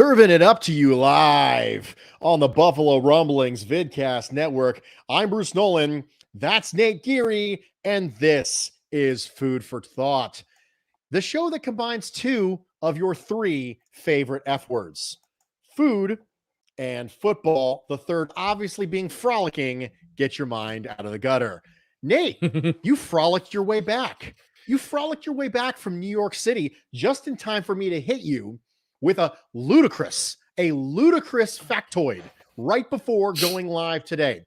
Serving it up to you live on the Buffalo Rumblings Vidcast Network. I'm Bruce Nolan. That's Nate Geary. And this is Food for Thought, the show that combines two of your three favorite F words, food and football. The third obviously being frolicking. Get your mind out of the gutter. Nate, you frolicked your way back. You frolicked your way back from New York City just in time for me to hit you with a ludicrous factoid right before going live today.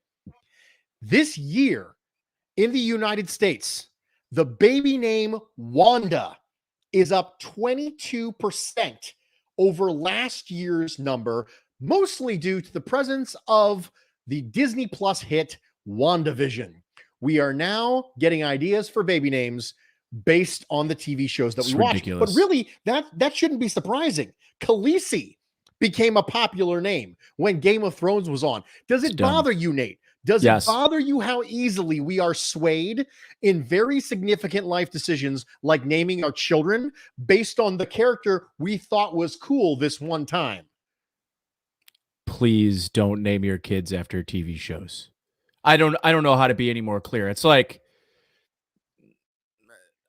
This year in the United States, the baby name Wanda is up 22% over last year's number, mostly due to the presence of the Disney Plus hit WandaVision. We are now getting ideas for baby names based on the TV shows that we watch. But really, that shouldn't be surprising. Khaleesi became a popular name when Game of Thrones was on. Does it bother you, Nate? Does it bother you how easily we are swayed in very significant life decisions like naming our children based on the character we thought was cool this one time? Please don't name your kids after TV shows. I don't know how to be any more clear. It's like,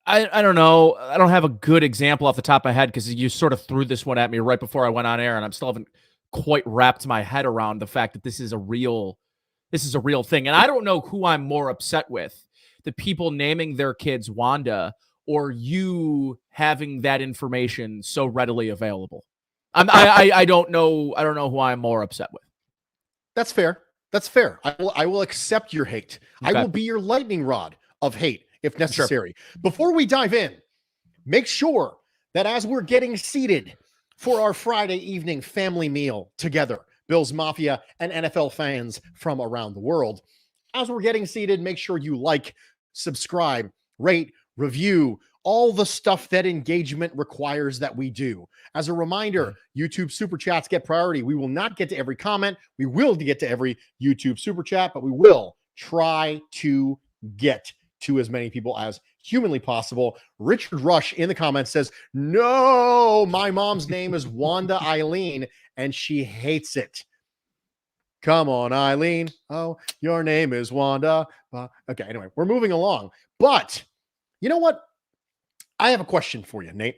I don't know. I don't have a good example off the top of my head because you sort of threw this one at me right before I went on air, and I still haven't quite wrapped my head around the fact that this is a real thing. And I don't know who I'm more upset with, the people naming their kids Wanda or you having that information so readily available. I don't know who I'm more upset with. That's fair. I will accept your hate. Okay. I will be your lightning rod of hate if necessary. Sure. Before we dive in, make sure that as we're getting seated for our Friday evening family meal together, Bills Mafia and NFL fans from around the world, as we're getting seated, make sure you like, subscribe, rate, review, all the stuff that engagement requires that we do. As a reminder, YouTube Super Chats get priority. We will not get to every comment. We will get to every YouTube Super Chat, but we will try to get to as many people as humanly possible. Richard Rush in the comments says, no, my mom's name is Wanda Eileen, and she hates it. Come on, Eileen. Oh, your name is Wanda. Okay, anyway, we're moving along. But you know what? I have a question for you, Nate.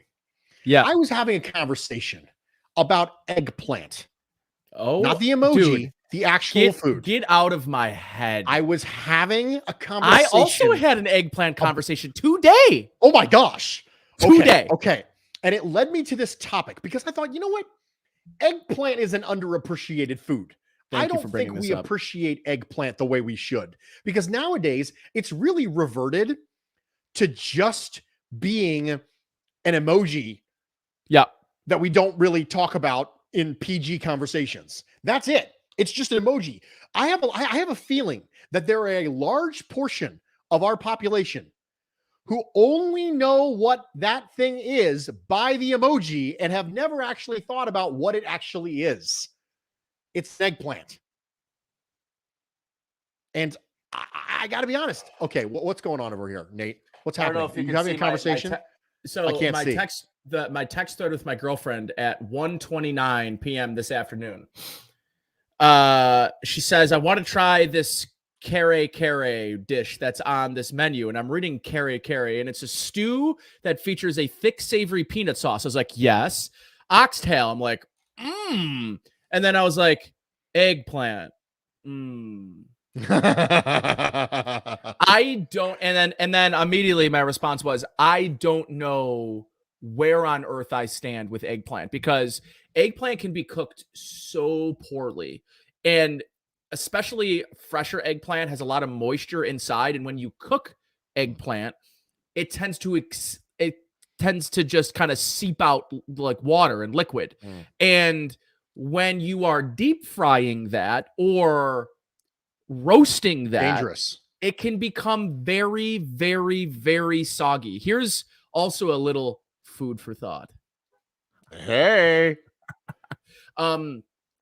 Yeah. I was having a conversation about eggplant. Oh, not the emoji, dude, the actual food. Get out of my head. I was having a conversation. I also had an eggplant conversation today. Oh my gosh. Today. Okay. And it led me to this topic because I thought, you know what? Eggplant is an underappreciated food. I don't think we appreciate eggplant the way we should, because nowadays it's really reverted to just being an emoji that we don't really talk about in PG conversations. That's it. It's just an emoji. I have a feeling that there are a large portion of our population who only know what that thing is by the emoji and have never actually thought about what it actually is. It's eggplant. And I got to be honest. Okay, what's going on over here, Nate? What's happening? Are you having a conversation? My text thread with my girlfriend at 1:29 p.m. this afternoon. She says, I want to try this kare dish that's on this menu. And I'm reading kare, and it's a stew that features a thick, savory peanut sauce. I was like, yes. Oxtail. I'm like, And then I was like, eggplant. I don't. And then immediately my response was, I don't know where on earth I stand with eggplant, because eggplant can be cooked so poorly, and especially fresher eggplant has a lot of moisture inside. And when you cook eggplant, it tends to just kind of seep out like water and liquid. And when you are deep frying that or roasting that, dangerous. It can become very, very, very soggy. Here's also a little food for thought. Hey.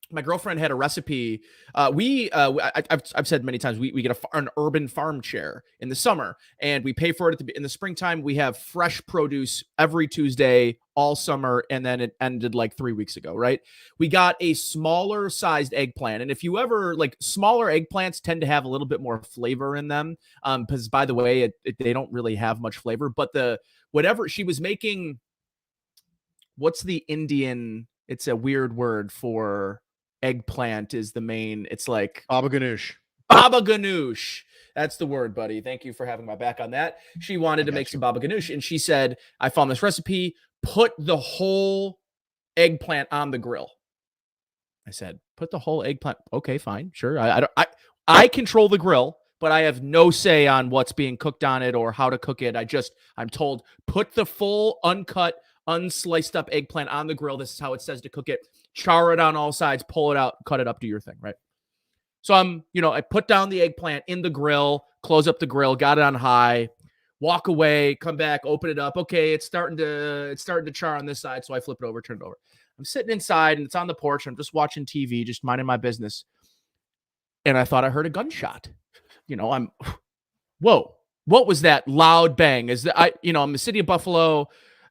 my girlfriend had a recipe. I've said many times, we get an urban farm chair in the summer, and we pay for it in the springtime. We have fresh produce every Tuesday all summer, and then it ended like 3 weeks ago, right? We got a smaller sized eggplant, and if you ever like, smaller eggplants tend to have a little bit more flavor in them, because by the way, they don't really have much flavor. But whatever she was making, what's the Indian? It's a weird word for eggplant is the main. It's like baba ganoush. Baba ganoush. That's the word, buddy. Thank you for having my back on that. She wanted to make some baba ganoush, and she said, I found this recipe. Put the whole eggplant on the grill. I said, put the whole eggplant. Okay, fine. Sure. I control the grill, but I have no say on what's being cooked on it or how to cook it. I'm told, put the full uncut, unsliced up eggplant on the grill. This is how it says to cook it. Char it on all sides, pull it out, cut it up, do your thing, right? So I put down the eggplant in the grill, close up the grill, got it on high, walk away, come back, open it up. Okay, it's starting to char on this side, so I flip it over, turn it over. I'm sitting inside, and it's on the porch. I'm just watching TV, just minding my business, and I thought I heard a gunshot. Whoa, what was that loud bang? I'm in the city of Buffalo.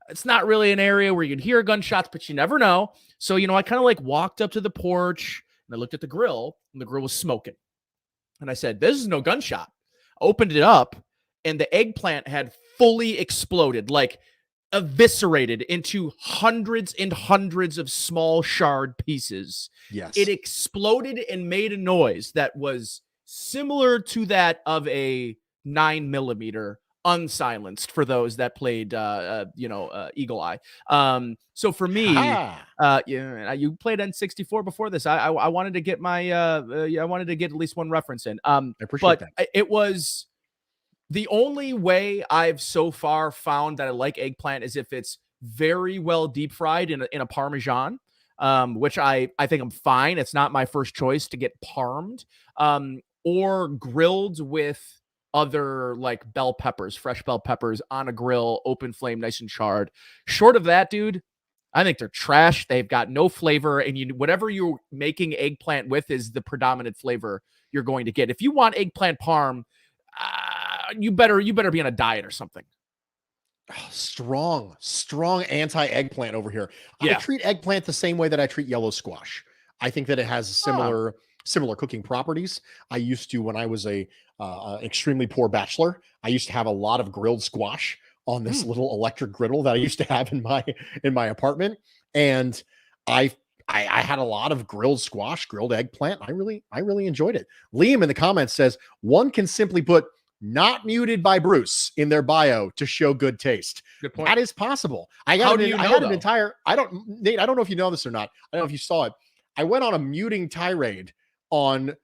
It's not really an area where you'd hear gunshots, but you never know. So, I kind of like walked up to the porch, and I looked at the grill, and the grill was smoking. And I said, this is no gunshot. I opened it up, and the eggplant had fully exploded, like eviscerated into hundreds and hundreds of small shard pieces. Yes. It exploded and made a noise that was similar to that of a 9mm unsilenced, for those that played Eagle Eye. So for me, you played N64 before this. I wanted to get I wanted to get at least one reference in. I appreciate that. It was the only way I've so far found that I like eggplant is if it's very well deep fried in a Parmesan, which I think I'm fine. It's not my first choice to get parmed, or grilled with other like fresh bell peppers on a grill, open flame, nice and charred. Short of that, dude, I think they're trash. They've got no flavor, and whatever you're making eggplant with is the predominant flavor you're going to get. If you want eggplant parm, you better be on a diet or something. Strong anti-eggplant over here. Yeah. I treat eggplant the same way that I treat yellow squash. I think that it has similar cooking properties. I used to, when I was a extremely poor bachelor, I used to have a lot of grilled squash on this little electric griddle that I used to have in my apartment, and I had a lot of grilled squash, grilled eggplant. I really enjoyed it. Liam in the comments says one can simply put "not muted by Bruce" in their bio to show good taste. Good point. That is possible. Nate, I don't know if you know this or not. I don't know if you saw it. I went on a muting tirade on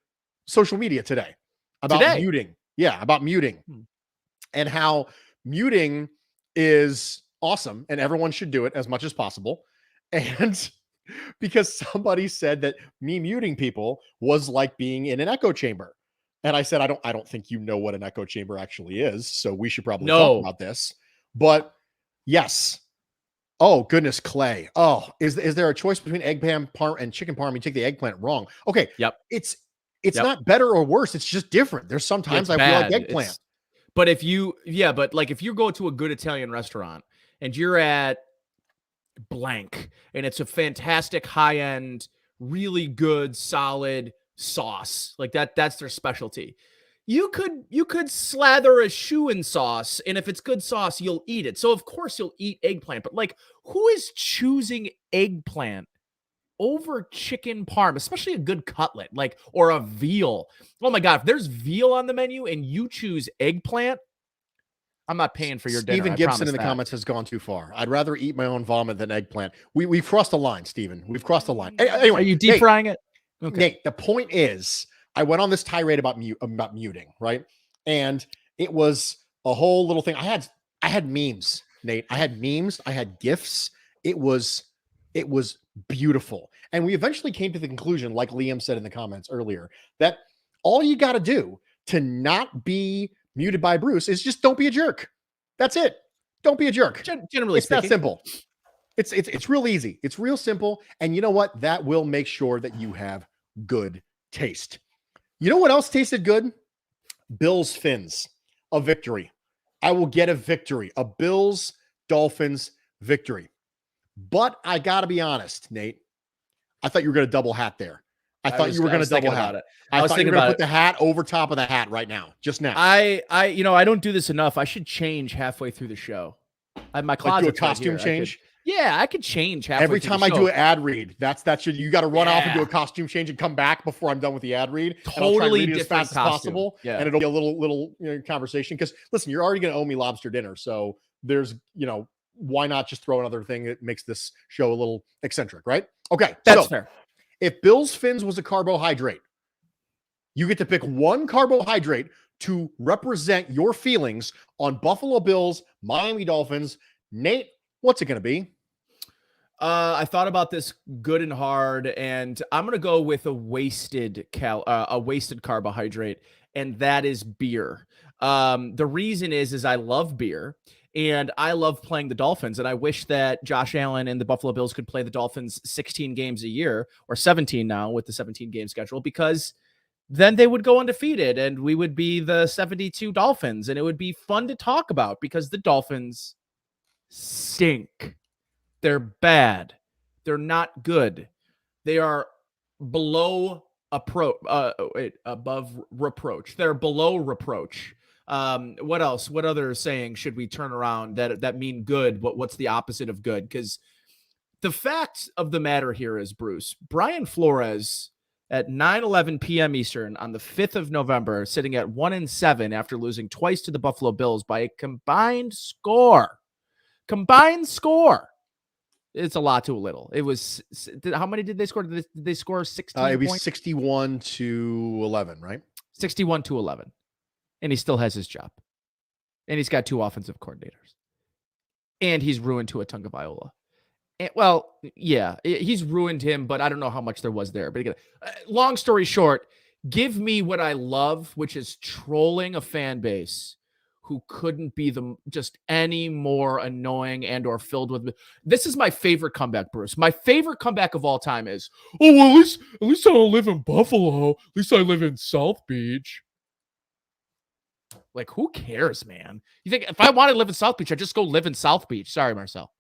social media today about muting. Yeah, about muting and how muting is awesome and everyone should do it as much as possible. And because somebody said that me muting people was like being in an echo chamber. And I said, I don't think you know what an echo chamber actually is. So we should probably talk about this. But yes. Oh, goodness, Clay. Oh, is there a choice between eggplant parm and chicken parm? You take the eggplant wrong. Okay. Yep. It's not better or worse. It's just different. There's sometimes I feel like eggplant. But if you go to a good Italian restaurant and you're at blank and it's a fantastic high-end, really good, solid sauce, like that's their specialty. You could slather a shoe in sauce, and if it's good sauce, you'll eat it. So of course you'll eat eggplant, but like, who is choosing eggplant over chicken parm, especially a good cutlet, like, or a veal? Oh my God, if there's veal on the menu and you choose eggplant, I'm not paying for your dinner. Stephen Gibson in the comments has gone too far. I'd rather eat my own vomit than eggplant. We've crossed the line, Stephen. We've crossed the line. Anyway, are you deep frying it? Okay. Nate, the point is, I went on this tirade about muting, right? And it was a whole little thing. I had memes, Nate. I had memes. I had GIFs. It was beautiful. And we eventually came to the conclusion, like Liam said in the comments earlier, that all you got to do to not be muted by Bruce is just don't be a jerk. That's it. Don't be a jerk. Generally it's that simple. It's real easy. It's real simple. And you know what? That will make sure that you have good taste. You know what else tasted good? Bills Fins, a victory. I will get a victory, a Bills Dolphins victory. But I got to be honest, Nate. I thought you were going to double hat there. I thought you were going to double hat. I thought you were going to put the hat over top of the hat right now, just now. I don't do this enough. I should change halfway through the show. I have my closet. Like do a costume change. I could change halfway every time I do an ad read. That's you got to run off and do a costume change and come back before I'm done with the ad read. Totally different as fast as possible. Yeah. And it'll be a little conversation because listen, you're already going to owe me lobster dinner, so there's why not just throw another thing that makes this show a little eccentric, right? Okay, that's fair. If Bill's Fins was a carbohydrate, you get to pick one carbohydrate to represent your feelings on Buffalo Bills, Miami Dolphins. Nate, what's it going to be? I thought about this good and hard, and I'm going to go with a wasted carbohydrate, and that is beer. The reason is I love beer. And I love playing the Dolphins, and I wish that Josh Allen and the Buffalo Bills could play the Dolphins 16 games a year, or 17 now with the 17-game schedule, because then they would go undefeated, and we would be the 72 Dolphins, and it would be fun to talk about because the Dolphins stink. They're bad. They're not good. They are above reproach. They're below reproach. What else? What other saying should we turn around that mean good? What's the opposite of good? Because the fact of the matter here is, Bruce, Brian Flores at 9:11 p.m. Eastern on the 5th of November, sitting at 1-7 after losing twice to the Buffalo Bills by a combined score. It's a lot to a little. It was, how many did they score? Did they score 16 It was points? 61-11, right? 61-11. And he still has his job. And he's got 2 offensive coordinators. And he's ruined Tua Tagovailoa. Well, yeah, he's ruined him, but I don't know how much there was there. But again, long story short, give me what I love, which is trolling a fan base who couldn't be just any more annoying and or filled with. This is my favorite comeback, Bruce. My favorite comeback of all time is, oh, well, at least I don't live in Buffalo. At least I live in South Beach. Like, who cares, man? You think if I wanted to live in South Beach, I'd just go live in South Beach. Sorry, Marcel.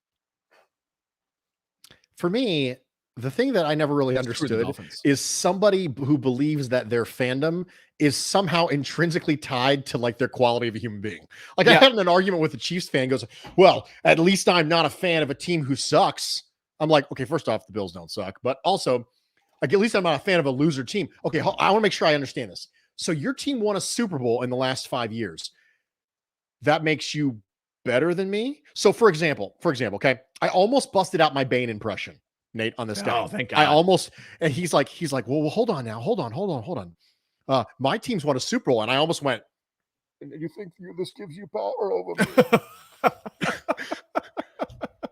For me, the thing that I never really understood is somebody who believes that their fandom is somehow intrinsically tied to like their quality of a human being. Like I had an argument with a Chiefs fan goes, well, at least I'm not a fan of a team who sucks. I'm like, okay, first off, the Bills don't suck, but also like, at least I'm not a fan of a loser team. Okay. I want to make sure I understand this. So your team won a Super Bowl in the last 5 years. That makes you better than me. So for example, okay, I almost busted out my Bane impression, Nate, on this guy. Oh, thank God. And he's like, well, hold on now. Hold on. My team's won a Super Bowl. And I almost went, you think this gives you power over me?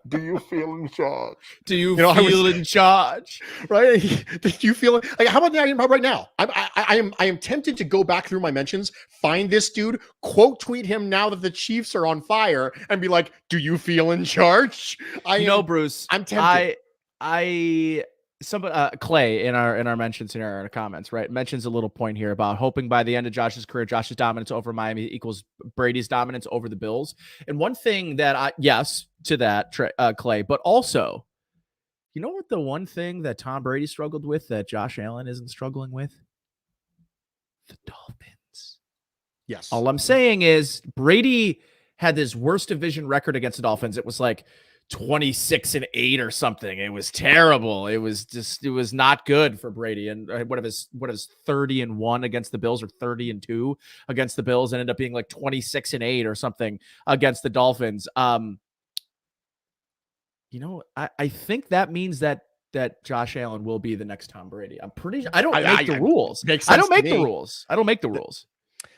Do you feel in charge? Do you feel in charge? Right? Do you feel like? How about right now? I am tempted to go back through my mentions, find this dude, quote tweet him now that the Chiefs are on fire, and be like, "Do you feel in charge?" Bruce, I'm tempted. Clay in our mentions in our comments, right, mentions a little point here about hoping by the end of Josh's career, Josh's dominance over Miami equals Brady's dominance over the Bills. And one thing that to that, Clay, but also, you know what the one thing that Tom Brady struggled with that Josh Allen isn't struggling with? The Dolphins. Yes. All I'm saying is Brady had this worst division record against the Dolphins. It was like 26-8 or something. It was terrible. It was not good for Brady. And what of his 30-1 against the Bills, or 30-2 against the Bills, ended up being like 26-8 or something against the Dolphins. I think that means that Josh Allen will be the next Tom Brady. I'm pretty sure. I don't make the rules. I don't make the rules.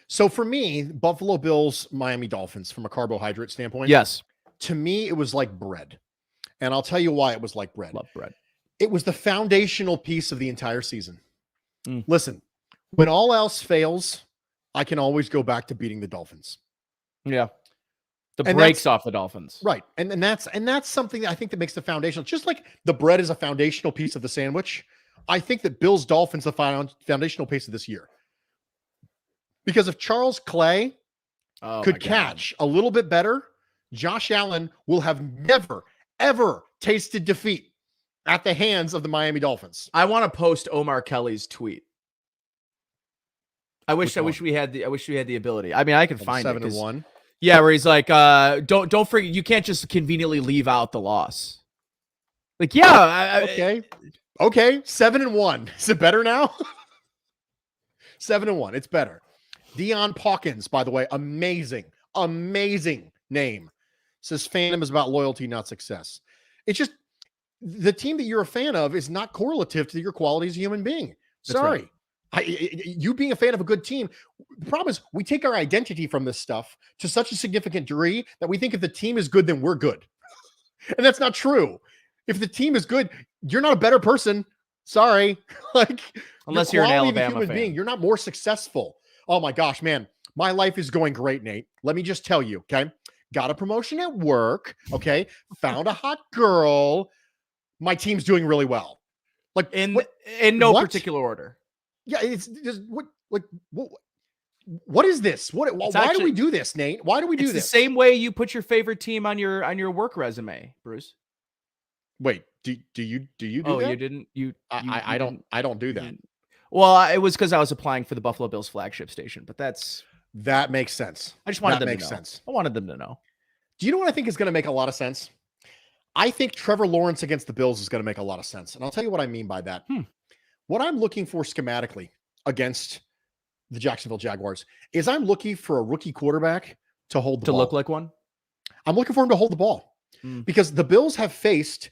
So for me, Buffalo Bills, Miami Dolphins, from a carbohydrate standpoint. Yes. To me, it was like bread. And I'll tell you why it was like bread. Love bread. It was the foundational piece of the entire season. Listen, when all else fails, I can always go back to beating the Dolphins. Yeah. The And breaks off the Dolphins. Right. And that's something that I think that makes the foundational, just like the bread is a foundational piece of the sandwich. I think that Bills Dolphins the foundational piece of this year. Because if Charles Clay could catch a little bit better, Josh Allen will have never, ever tasted defeat at the hands of the Miami Dolphins. I want to post Omar Kelly's tweet. I wish we had the ability. I mean, I can find 7-1. Yeah, where he's like, don't forget, you can't just conveniently leave out the loss. Like, yeah, okay, 7-1. Is it better now? 7-1. It's better. Deion Hawkins, by the way, amazing name. Says fandom is about loyalty, not success. It's just the team that you're a fan of is not correlative to your quality as a human being. Sorry. Right. You being a fan of a good team, the problem is we take our identity from this stuff to such a significant degree that we think if the team is good, then we're good. And that's not true. If the team is good, you're not a better person. Sorry. Like, unless you're an Alabama human being, you're not more successful. Oh my gosh, man. My life is going great, Nate. Let me just tell you, okay? Got a promotion at work, okay? Found a hot girl. My team's doing really well. Like in no particular order. Yeah, it's just what is this? Why do we do this, Nate? Why do we do this? It's the same way you put your favorite team on your work resume, Bruce. Wait, do you do that? You didn't. I don't do that. Well, it was because I was applying for the Buffalo Bills flagship station, but that makes sense. I just wanted them to know. I wanted them to know. Do you know what I think is going to make a lot of sense? I think Trevor Lawrence against the Bills is going to make a lot of sense, and I'll tell you what I mean by that. What I'm looking for schematically against the Jacksonville Jaguars is I'm looking for a rookie quarterback to hold the ball. To look like one? I'm looking for him to hold the ball because the Bills have faced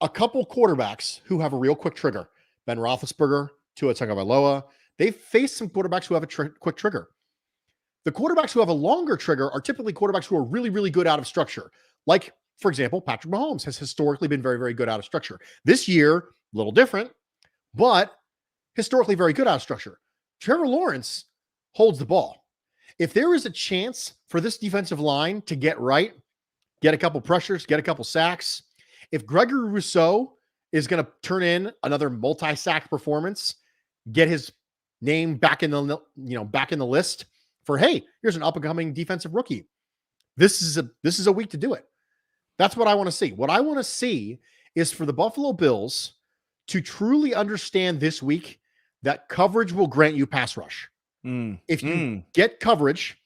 a couple quarterbacks who have a real quick trigger. Ben Roethlisberger, Tua Tagovailoa. They've faced some quarterbacks who have a quick trigger. The quarterbacks who have a longer trigger are typically quarterbacks who are really, really good out of structure. Like, for example, Patrick Mahomes has historically been very, very good out of structure. This year, a little different, but historically very good out of structure. Trevor Lawrence holds the ball. If there is a chance for this defensive line to get right, get a couple pressures, get a couple sacks, if Gregory Rousseau is going to turn in another multi-sack performance, get his name back in the list for, hey, here's an up-and-coming defensive rookie. This is a week to do it. That's what I want to see. What I want to see is for the Buffalo Bills to truly understand this week that coverage will grant you pass rush. If you get coverage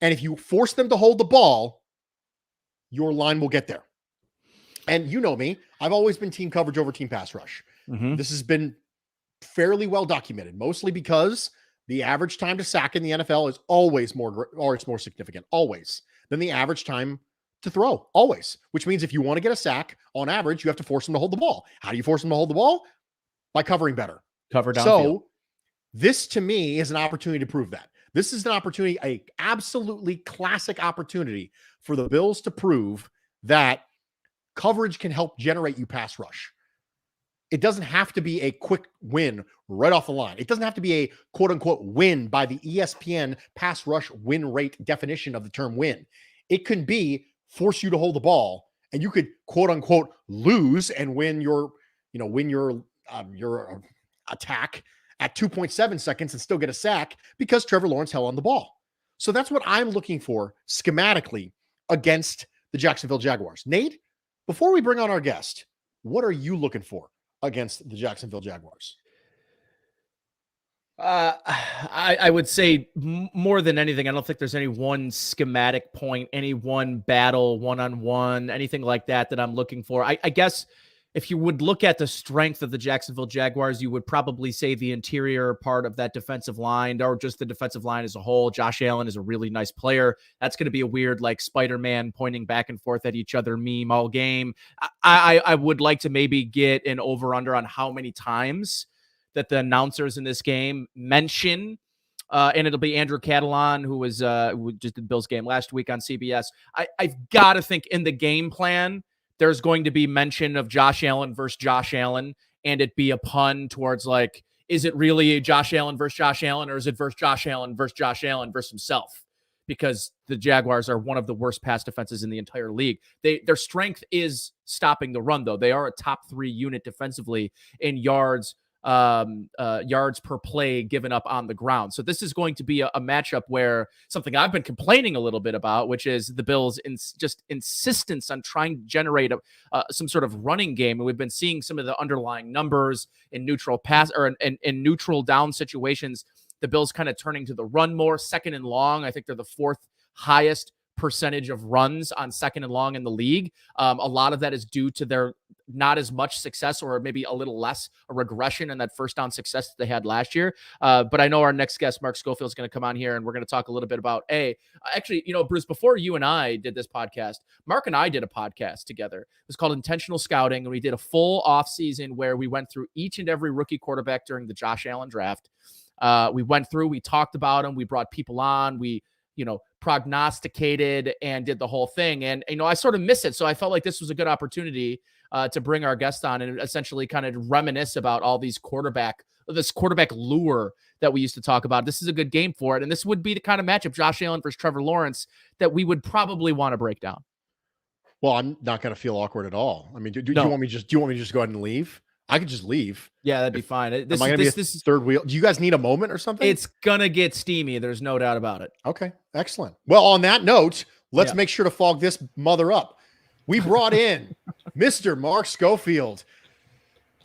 and if you force them to hold the ball, your line will get there. And you know me, I've always been team coverage over team pass rush. This has been fairly well documented, mostly because the average time to sack in the NFL is always more significant, always, than the average time to throw, always. Which means if you want to get a sack, on average, you have to force them to hold the ball. How do you force them to hold the ball? By covering better. Cover downfield. So this, to me, is an opportunity to prove that. This is an opportunity, a absolutely classic opportunity for the Bills to prove that coverage can help generate you pass rush. It doesn't have to be a quick win right off the line. It doesn't have to be a quote-unquote win by the ESPN pass rush win rate definition of the term win. It can be force you to hold the ball, and you could quote-unquote lose and win your attack at 2.7 seconds and still get a sack because Trevor Lawrence held on the ball. So that's what I'm looking for schematically against the Jacksonville Jaguars. Nate, before we bring on our guest, what are you looking for against the Jacksonville Jaguars? I would say more than anything, I don't think there's any one schematic point, any one battle, one-on-one, anything like that I'm looking for. I guess if you would look at the strength of the Jacksonville Jaguars, you would probably say the interior part of that defensive line or just the defensive line as a whole. Josh Allen is a really nice player. That's going to be a weird, like Spider-Man pointing back and forth at each other meme all game. I would like to maybe get an over-under on how many times that the announcers in this game mention, and it'll be Andrew Catalan, who was who just did Bills game last week on CBS. I've got to think in the game plan, there's going to be mention of Josh Allen versus Josh Allen, and it be a pun towards like, is it really Josh Allen versus Josh Allen, or is it versus Josh Allen versus Josh Allen versus himself? because the Jaguars are one of the worst pass defenses in the entire league. Their strength is stopping the run, though. They are a top 3 unit defensively in yards per play given up on the ground. So this is going to be a matchup where something I've been complaining a little bit about, which is the Bills' just insistence on trying to generate some sort of running game. And we've been seeing some of the underlying numbers in neutral pass or in neutral down situations. The Bills kind of turning to the run more, second and long. I think they're the 4th highest percentage of runs on second and long in the league. A lot of that is due to their not as much success, or maybe a little less a regression in that first down success that they had last year. But I know our next guest, Mark Schofield, is going to come on here, and we're going to talk a little bit about actually, Bruce, before you and I did this podcast, Mark and I did a podcast together. It was called Intentional Scouting, and we did a full off season where we went through each and every rookie quarterback during the Josh Allen draft. We talked about them. We brought people on. We prognosticated and did the whole thing. And, I sort of miss it. So I felt like this was a good opportunity to bring our guest on and essentially kind of reminisce about all this quarterback lure that we used to talk about. This is a good game for it. And this would be the kind of matchup, Josh Allen versus Trevor Lawrence, that we would probably want to break down. Well, I'm not going to feel awkward at all. I mean, do you want me to just go ahead and leave? I could just leave. Yeah, that'd be fine. This is third wheel. Do you guys need a moment or something? It's gonna get steamy. There's no doubt about it. Okay, excellent. Well, on that note, let's make sure to fog this mother up. We brought in Mr. Mark Schofield,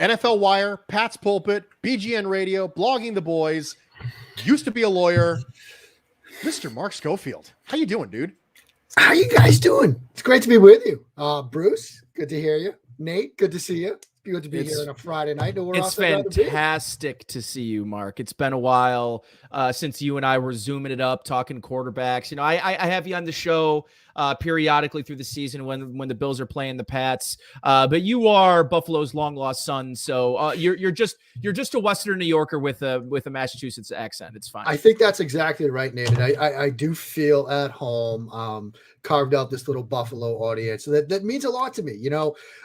NFL Wire, Pat's Pulpit, BGN Radio, Blogging the Boys, used to be a lawyer. Mr. Mark Schofield, how you doing, dude? How you guys doing? It's great to be with you. Bruce, good to hear you. Nate, good to see you. Good to be here on a Friday night. It's fantastic to see you, Mark. It's been a while since you and I were zooming it up, talking quarterbacks. I have you on the show periodically through the season when the Bills are playing the Pats. But you are Buffalo's long lost son, so you're just a Western New Yorker with a Massachusetts accent. It's fine. I think that's exactly right, Nate. And I do feel at home. Carved out this little Buffalo audience. So that means a lot to me.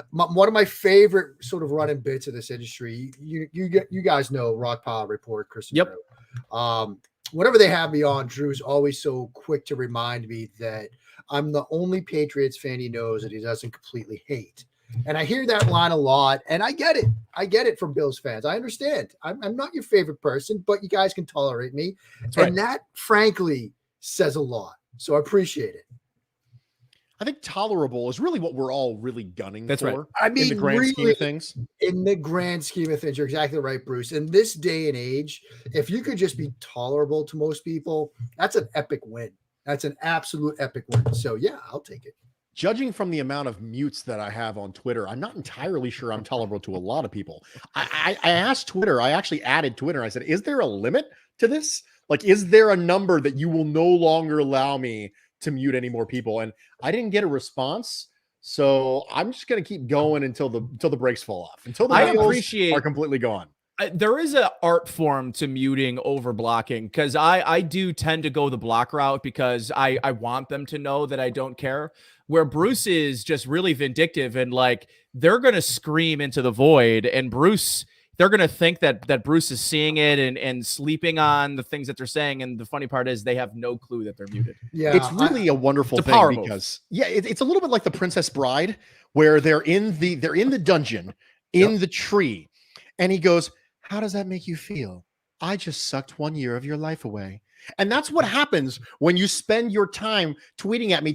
One of my favorite sort of running bits of this industry, you guys know Rock Pile Report, Chris. Yep. Drew. Whenever they have me on, Drew's always so quick to remind me that I'm the only Patriots fan he knows that he doesn't completely hate. And I hear that line a lot, and I get it. I get it from Bills fans. I understand. I'm not your favorite person, but you guys can tolerate me. That's right. And that, frankly, says a lot. So I appreciate it. I think tolerable is really what we're all really gunning for. Right. I mean, in the grand scheme of things. In the grand scheme of things, you're exactly right, Bruce. In this day and age, if you could just be tolerable to most people, that's an epic win. That's an absolute epic win. So, yeah, I'll take it. Judging from the amount of mutes that I have on Twitter, I'm not entirely sure I'm tolerable to a lot of people. I asked Twitter, I actually added Twitter. I said, is there a limit to this? Like, is there a number that you will no longer allow me to mute any more people? And I didn't get a response, so I'm just going to keep going until the brakes fall off, until the wheels are completely gone. There is an art form to muting over blocking, because I do tend to go the block route because I want them to know that I don't care, where Bruce is just really vindictive and like they're going to scream into the void, and they're going to think that Bruce is seeing it and sleeping on the things that they're saying. And the funny part is they have no clue that they're muted. Yeah, it's really a wonderful thing because it's a little bit like the Princess Bride, where they're in the dungeon in the tree. And he goes, how does that make you feel? I just sucked 1 year of your life away. And that's what happens when you spend your time tweeting at me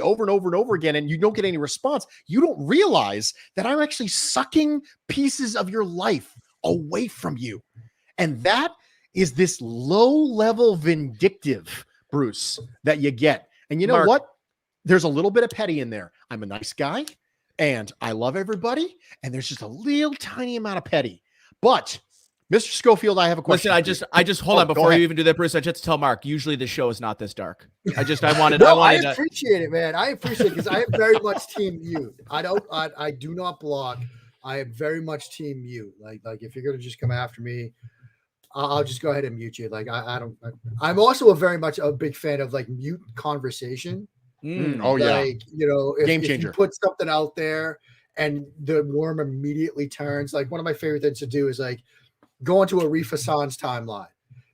over and over and over again, and you don't get any response. You don't realize that I'm actually sucking pieces of your life away from you. And that is this low-level vindictive, Bruce, that you get. And you know what? There's a little bit of petty in there. I'm a nice guy, and I love everybody, and there's just a little tiny amount of petty. But Mr. Schofield, I have a question. Listen, I just hold on before you even do that, Bruce. I just tell Mark, usually the show is not this dark. I appreciate it, man. I appreciate it because I am very much team mute. I do not block. I am very much team mute. Like if you're gonna just come after me, I'll just go ahead and mute you. Like I'm also very much a big fan of like mute conversation. Oh yeah. Game changer. If you put something out there and the worm immediately turns, like one of my favorite things to do is like go into Arif Hassan's timeline,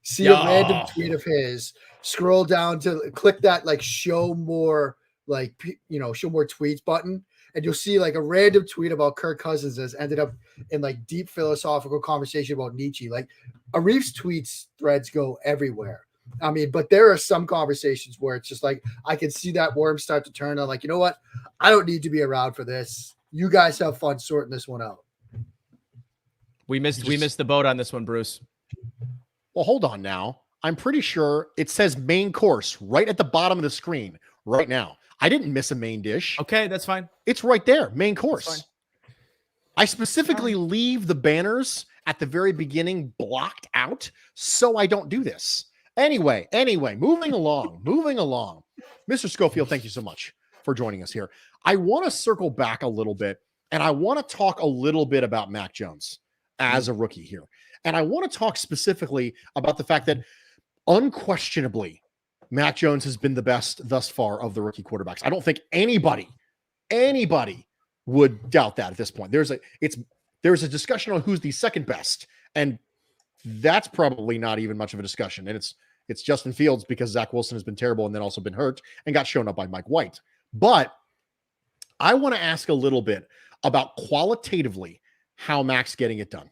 see a random tweet of his, scroll down to click that like show more tweets button, and you'll see like a random tweet about Kirk Cousins has ended up in like deep philosophical conversation about Nietzsche. Like Arif's tweets threads go everywhere. I mean, but there are some conversations where it's just like I can see that worm start to turn on. Like, you know what? I don't need to be around for this. You guys have fun sorting this one out. We missed the boat on this one, Bruce. Well, hold on now. I'm pretty sure it says main course right at the bottom of the screen right now. I didn't miss a main dish. Okay, that's fine. It's right there, main course. I specifically leave the banners at the very beginning blocked out so I don't do this. Anyway, moving along. Mr. Schofield, thank you so much for joining us here. I want to circle back a little bit, and I want to talk a little bit about Mac Jones as a rookie here. And I want to talk specifically about the fact that unquestionably, Mac Jones has been the best thus far of the rookie quarterbacks. I don't think anybody would doubt that at this point. There's a discussion on who's the second best, and that's probably not even much of a discussion. And it's Justin Fields, because Zach Wilson has been terrible and then also been hurt and got shown up by Mike White. But I want to ask a little bit about qualitatively how Mac's getting it done.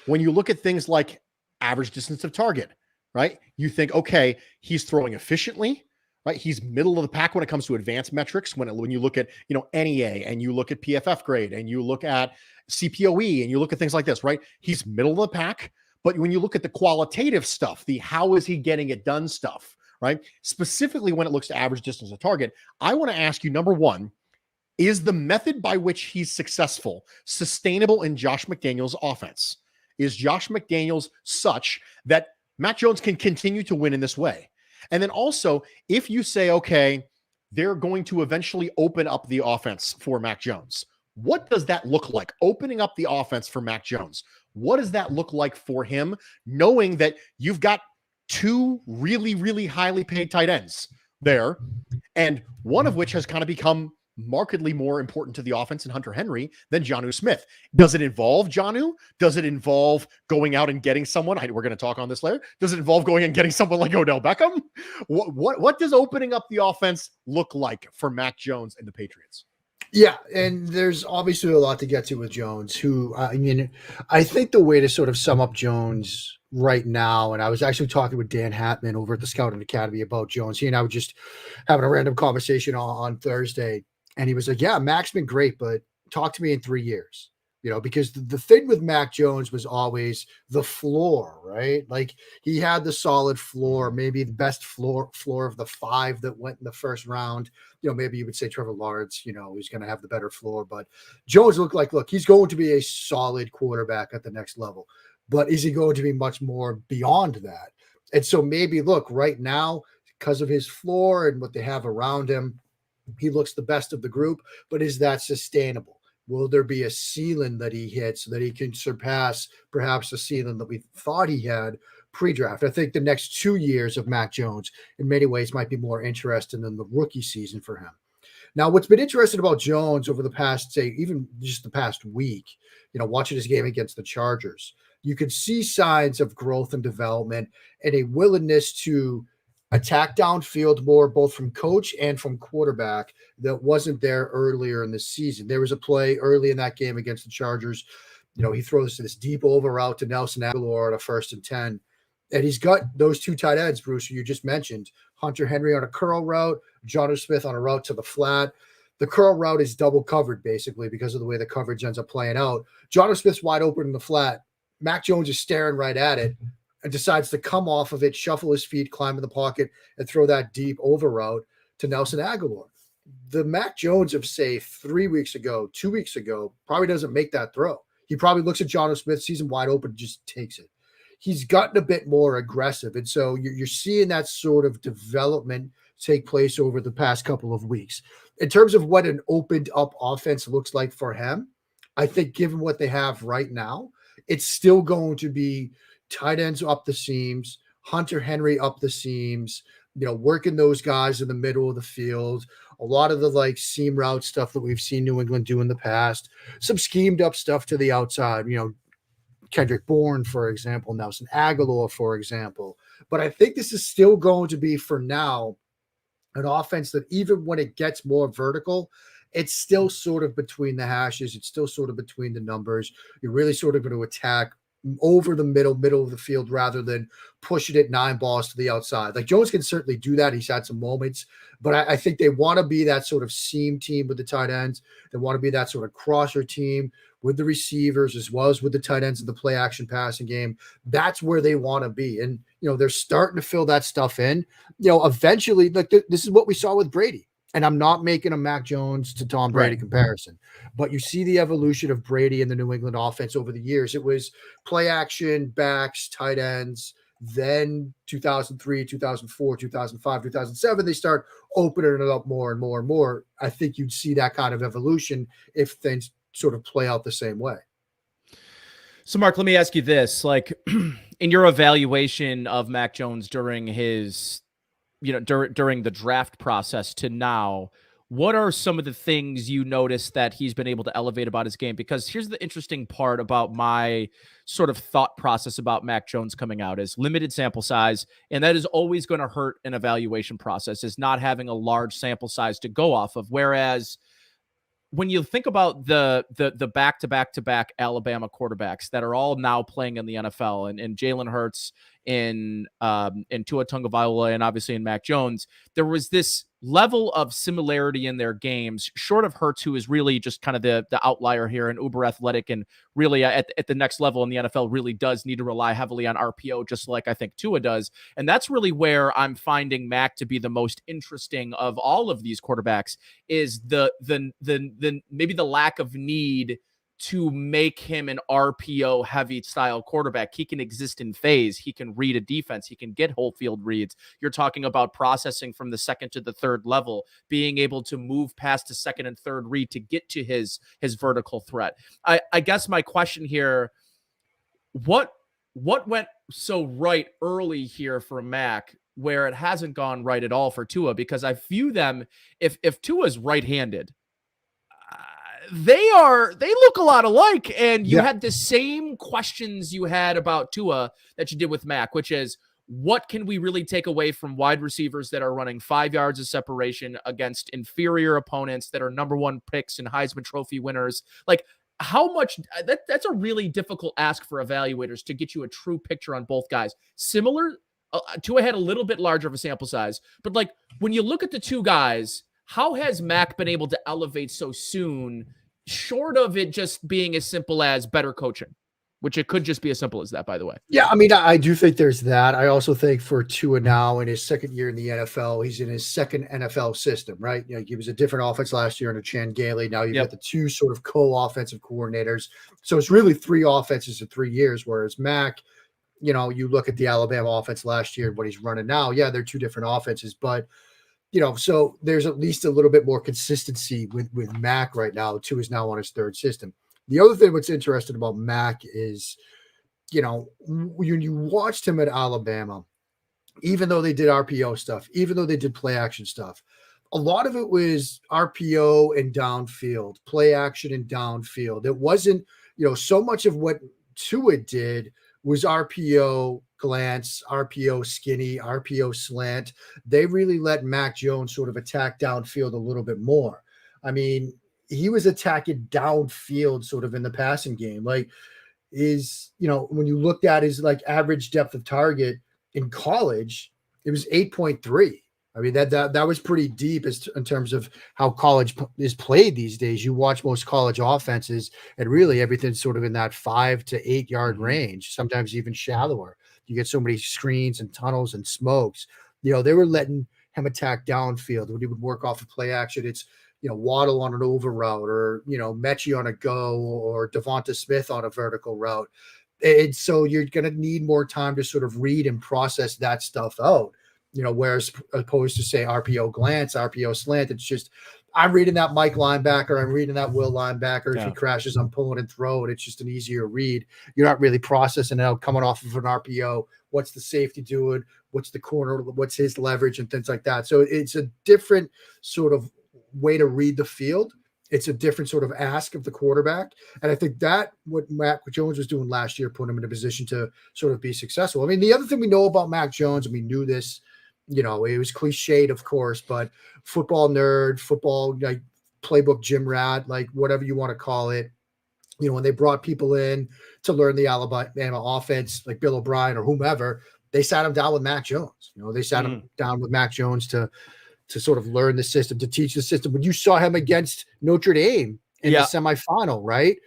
When you look at things like average distance of target, right? You think, okay, he's throwing efficiently, right? He's middle of the pack when it comes to advanced metrics. When you look at, NEA, and you look at PFF grade, and you look at CPOE, and you look at things like this, right? He's middle of the pack. But when you look at the qualitative stuff, the how is he getting it done stuff, right? Specifically when it looks to average distance of target, I want to ask you, number one, is the method by which he's successful sustainable in Josh McDaniels' offense? Is Josh McDaniels such that Mac Jones can continue to win in this way? And then also, if you say, okay, they're going to eventually open up the offense for Mac Jones, what does that look like? Opening up the offense for Mac Jones. What does that look like for him, knowing that you've got two really, really highly paid tight ends there, and one of which has kind of become markedly more important to the offense in Hunter Henry than Jonnu Smith? Does it involve Jonnu? Does it involve going out and getting someone? We're going to talk on this later. Does it involve going and getting someone like Odell Beckham? What does opening up the offense look like for Mac Jones and the Patriots? Yeah, and there's obviously a lot to get to with Jones, who, I think the way to sort of sum up Jones right now, and I was actually talking with Dan Hatman over at the Scouting Academy about Jones. He and I were just having a random conversation on Thursday, and he was like, yeah, Mac's been great, but talk to me in 3 years. Because the thing with Mac Jones was always the floor, right? Like he had the solid floor, maybe the best floor of the 5 that went in the first round. Maybe you would say Trevor Lawrence, he's going to have the better floor, but Jones looked like, he's going to be a solid quarterback at the next level, but is he going to be much more beyond that? And so maybe right now, because of his floor and what they have around him, he looks the best of the group, but is that sustainable? Will there be a ceiling that he hits so that he can surpass perhaps the ceiling that we thought he had pre-draft? I think the next 2 years of Mac Jones in many ways might be more interesting than the rookie season for him. Now, what's been interesting about Jones over the past, say, even just the past week, watching his game against the Chargers, you could see signs of growth and development and a willingness to attack downfield more, both from coach and from quarterback, that wasn't there earlier in the season. There was a play early in that game against the Chargers. He throws this deep over route to Nelson Aguilar on a 1st and 10. And he's got those two tight ends, Bruce, who you just mentioned, Hunter Henry on a curl route, Jonnu Smith on a route to the flat. The curl route is double covered, basically, because of the way the coverage ends up playing out. Jonnu Smith's wide open in the flat. Mac Jones is staring right at it and decides to come off of it, shuffle his feet, climb in the pocket, and throw that deep over route to Nelson Aguilar. The Mac Jones of, say, 3 weeks ago, 2 weeks ago, probably doesn't make that throw. He probably looks at Jonnu Smith, sees him wide open, just takes it. He's gotten a bit more aggressive. And so you're seeing that sort of development take place over the past couple of weeks. In terms of what an opened up offense looks like for him, I think given what they have right now, it's still going to be tight ends up the seams, Hunter Henry up the seams, working those guys in the middle of the field, a lot of the seam route stuff that we've seen New England do in the past, some schemed up stuff to the outside, Kendrick Bourne, for example, Nelson Aguilar, for example. But I think this is still going to be, for now, an offense that even when it gets more vertical, it's still sort of between the hashes. It's still sort of between the numbers. You're really sort of going to attack over the middle of the field rather than pushing it 9 balls to the outside. Like Jones can certainly do that. He's had some moments, but I think they want to be that sort of seam team with the tight ends. They want to be that sort of crosser team with the receivers as well as with the tight ends in the play action passing game. That's where they want to be. And, they're starting to fill that stuff in, eventually, like this is what we saw with Brady. And I'm not making a Mac Jones to Tom Brady comparison, but you see the evolution of Brady in the New England offense over the years. It was play action, backs, tight ends. Then 2003, 2004, 2005, 2007, they start opening it up more and more and more. I think you'd see that kind of evolution if things sort of play out the same way. So, Mark, let me ask you this. Like, in your evaluation of Mac Jones during his during the draft process to now, what are some of the things you notice that he's been able to elevate about his game? Because here's the interesting part about my sort of thought process about Mac Jones coming out is limited sample size. And that is always going to hurt an evaluation process, is not having a large sample size to go off of. Whereas when you think about the back-to-back Alabama quarterbacks that are all now playing in the NFL, and Jalen Hurts, in Tua Tagovailoa, and obviously in Mac Jones, there was this level of similarity in their games, short of Hurts, who is really just kind of the outlier here and uber athletic, and really at the next level in the NFL really does need to rely heavily on RPO, just like I think Tua does. And that's really where I'm finding Mac to be the most interesting of all of these quarterbacks, is the maybe the lack of need to make him an RPO heavy style quarterback. He can exist in phase. He can read a defense. He can get whole field reads. You're talking about processing from the second to the third level, being able to move past the second and third read to get to his vertical threat. I guess my question here, what went so right early here for Mac where it hasn't gone right at all for Tua? Because I view them, if Tua's right-handed, they look a lot alike. And you had the same questions you had about Tua that you did with Mac, which is, what can we really take away from wide receivers that are running 5 yards of separation against inferior opponents that are number 1 picks and Heisman Trophy winners? Like, how much that's a really difficult ask for evaluators to get you a true picture on both guys. Similar, Tua had a little bit larger of a sample size, but like when you look at the two guys, how has Mac been able to elevate so soon, short of it just being as simple as better coaching, which it could just be as simple as that, by the way? Yeah, I mean, I do think there's that. I also think for Tua now in his second year in the NFL, he's in his second NFL system, right? He was a different offense last year under Chan Gailey. Now you've got the two sort of co-offensive coordinators. So it's really 3 offenses in 3 years, whereas Mac, you look at the Alabama offense last year and what he's running now. Yeah, they're 2 different offenses, but so there's at least a little bit more consistency with Mac right now. Tua is now on his 3rd system. The other thing what's interesting about Mac is, when you watched him at Alabama, even though they did RPO stuff, even though they did play action stuff, a lot of it was RPO and downfield, play action and downfield. It wasn't, so much of what Tua did was RPO glance, RPO skinny, RPO slant. They really let Mac Jones sort of attack downfield a little bit more. I mean, he was attacking downfield sort of in the passing game. Like, when you looked at his like average depth of target in college, it was 8.3. I mean, that was pretty deep in terms of how college is played these days. You watch most college offenses, and really everything's sort of in that 5 to 8 yard range, sometimes even shallower. You get so many screens and tunnels and smokes. They were letting him attack downfield when he would work off of play action. It's, Waddle on an over route, or, Mechie on a go, or Devonta Smith on a vertical route. And so you're going to need more time to sort of read and process that stuff out. Whereas opposed to say RPO glance, RPO slant, it's just, I'm reading that Mike linebacker, I'm reading that Will linebacker. If he crashes, I'm pulling and throw it. It's just an easier read. You're not really processing out coming off of an RPO. What's the safety doing? What's the corner? What's his leverage and things like that. So it's a different sort of way to read the field. It's a different sort of ask of the quarterback. And I think that what Mac Jones was doing last year put him in a position to sort of be successful. I mean, the other thing we know about Mac Jones, and we knew this, it was cliched, of course, but football nerd, football like playbook gym rat, like whatever you want to call it. When they brought people in to learn the Alabama offense, like Bill O'Brien or whomever, they sat him down with Mac Jones. They sat him down with Mac Jones to sort of learn the system, to teach the system. When you saw him against Notre Dame in the semifinal, right?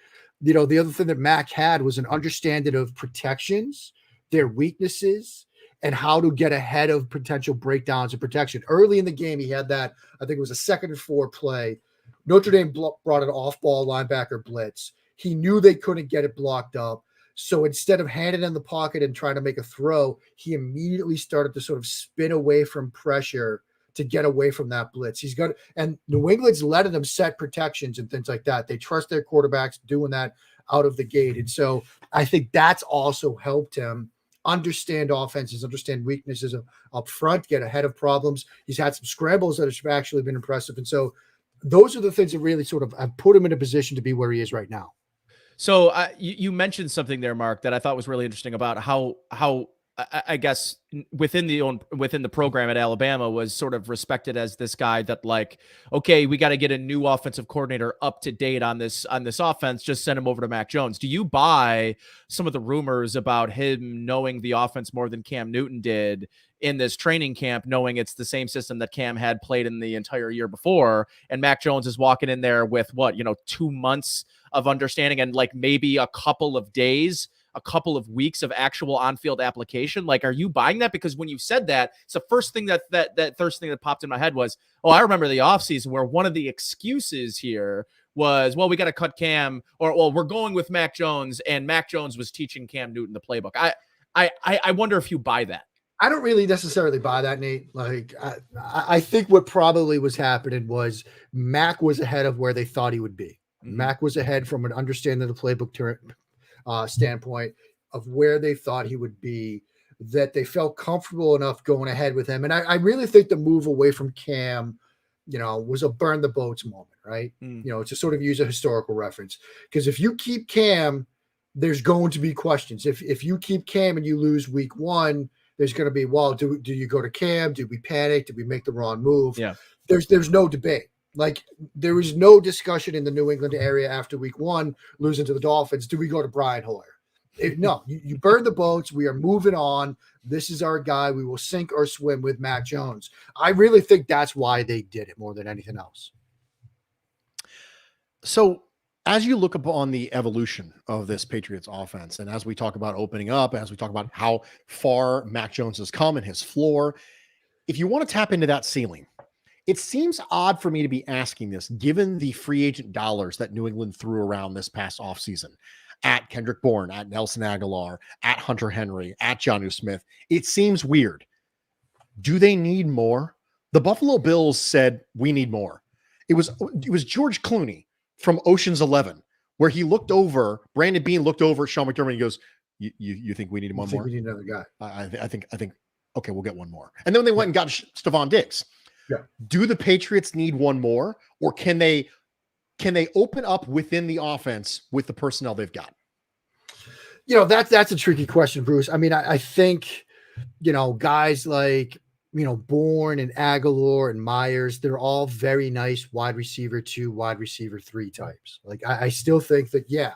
The other thing that Mac had was an understanding of protections, their weaknesses, and how to get ahead of potential breakdowns and protection. Early in the game, he had that, I think it was a 2nd and 4 play. Notre Dame brought an off-ball linebacker blitz. He knew they couldn't get it blocked up. So instead of handing in the pocket and trying to make a throw, he immediately started to sort of spin away from pressure to get away from that blitz. And New England's letting them set protections and things like that. They trust their quarterbacks doing that out of the gate. And so I think that's also helped him understand offenses, understand weaknesses up front, get ahead of problems. He's had some scrambles that have actually been impressive. And so those are the things that really sort of have put him in a position to be where he is right now. So you mentioned something there, Mark, that I thought was really interesting about how I guess within the program at Alabama was sort of respected as this guy that like, okay, we got to get a new offensive coordinator up to date on this offense. Just send him over to Mac Jones. Do you buy some of the rumors about him knowing the offense more than Cam Newton did in this training camp, knowing it's the same system that Cam had played in the entire year before, and Mac Jones is walking in there with 2 months of understanding and like maybe a couple of days, a couple of weeks of actual on-field application? Like, are you buying that? Because when you said that, it's the first thing that first thing that popped in my head was, I remember the offseason where one of the excuses here was, well, we got to cut Cam, or, well, we're going with Mac Jones, and Mac Jones was teaching Cam Newton the playbook. I wonder if you buy that. I don't really necessarily buy that, Nate. Like, I think what probably was happening was Mac was ahead of where they thought he would be. Mm-hmm. Mac was ahead from an understanding of the playbook standpoint of where they thought he would be, that they felt comfortable enough going ahead with him. And I really think the move away from Cam, was a burn the boats moment, right? To sort of use a historical reference. Because if you keep Cam, there's going to be questions. If you keep Cam and you lose week 1, there's going to be, well, do you go to Cam? Did we panic? Did we make the wrong move? Yeah. There's no debate. Like, there was no discussion in the New England area after week 1, losing to the Dolphins. Do we go to Brian Hoyer? No, you burn the boats. We are moving on. This is our guy. We will sink or swim with Mac Jones. I really think that's why they did it more than anything else. So as you look upon the evolution of this Patriots offense, and as we talk about opening up, as we talk about how far Mac Jones has come and his floor, if you want to tap into that ceiling, it seems odd for me to be asking this, given the free agent dollars that New England threw around this past offseason at Kendrick Bourne, at Nelson Aguilar, at Hunter Henry, at Jonnu Smith. It seems weird. Do they need more? The Buffalo Bills said, we need more. It was George Clooney from Ocean's 11, where he looked over, Brandon Beane looked over at Sean McDermott and he goes, you think we need one more? We need another guy. I think, okay, we'll get one more. And then they went and got Stephon Diggs. Yeah. Do the Patriots need one more, or can they open up within the offense with the personnel they've got? That's a tricky question, Bruce. I mean, I think, guys like, Bourne and Aguilar and Myers, they're all very nice wide receiver 2, wide receiver 3 types. Like, I still think that,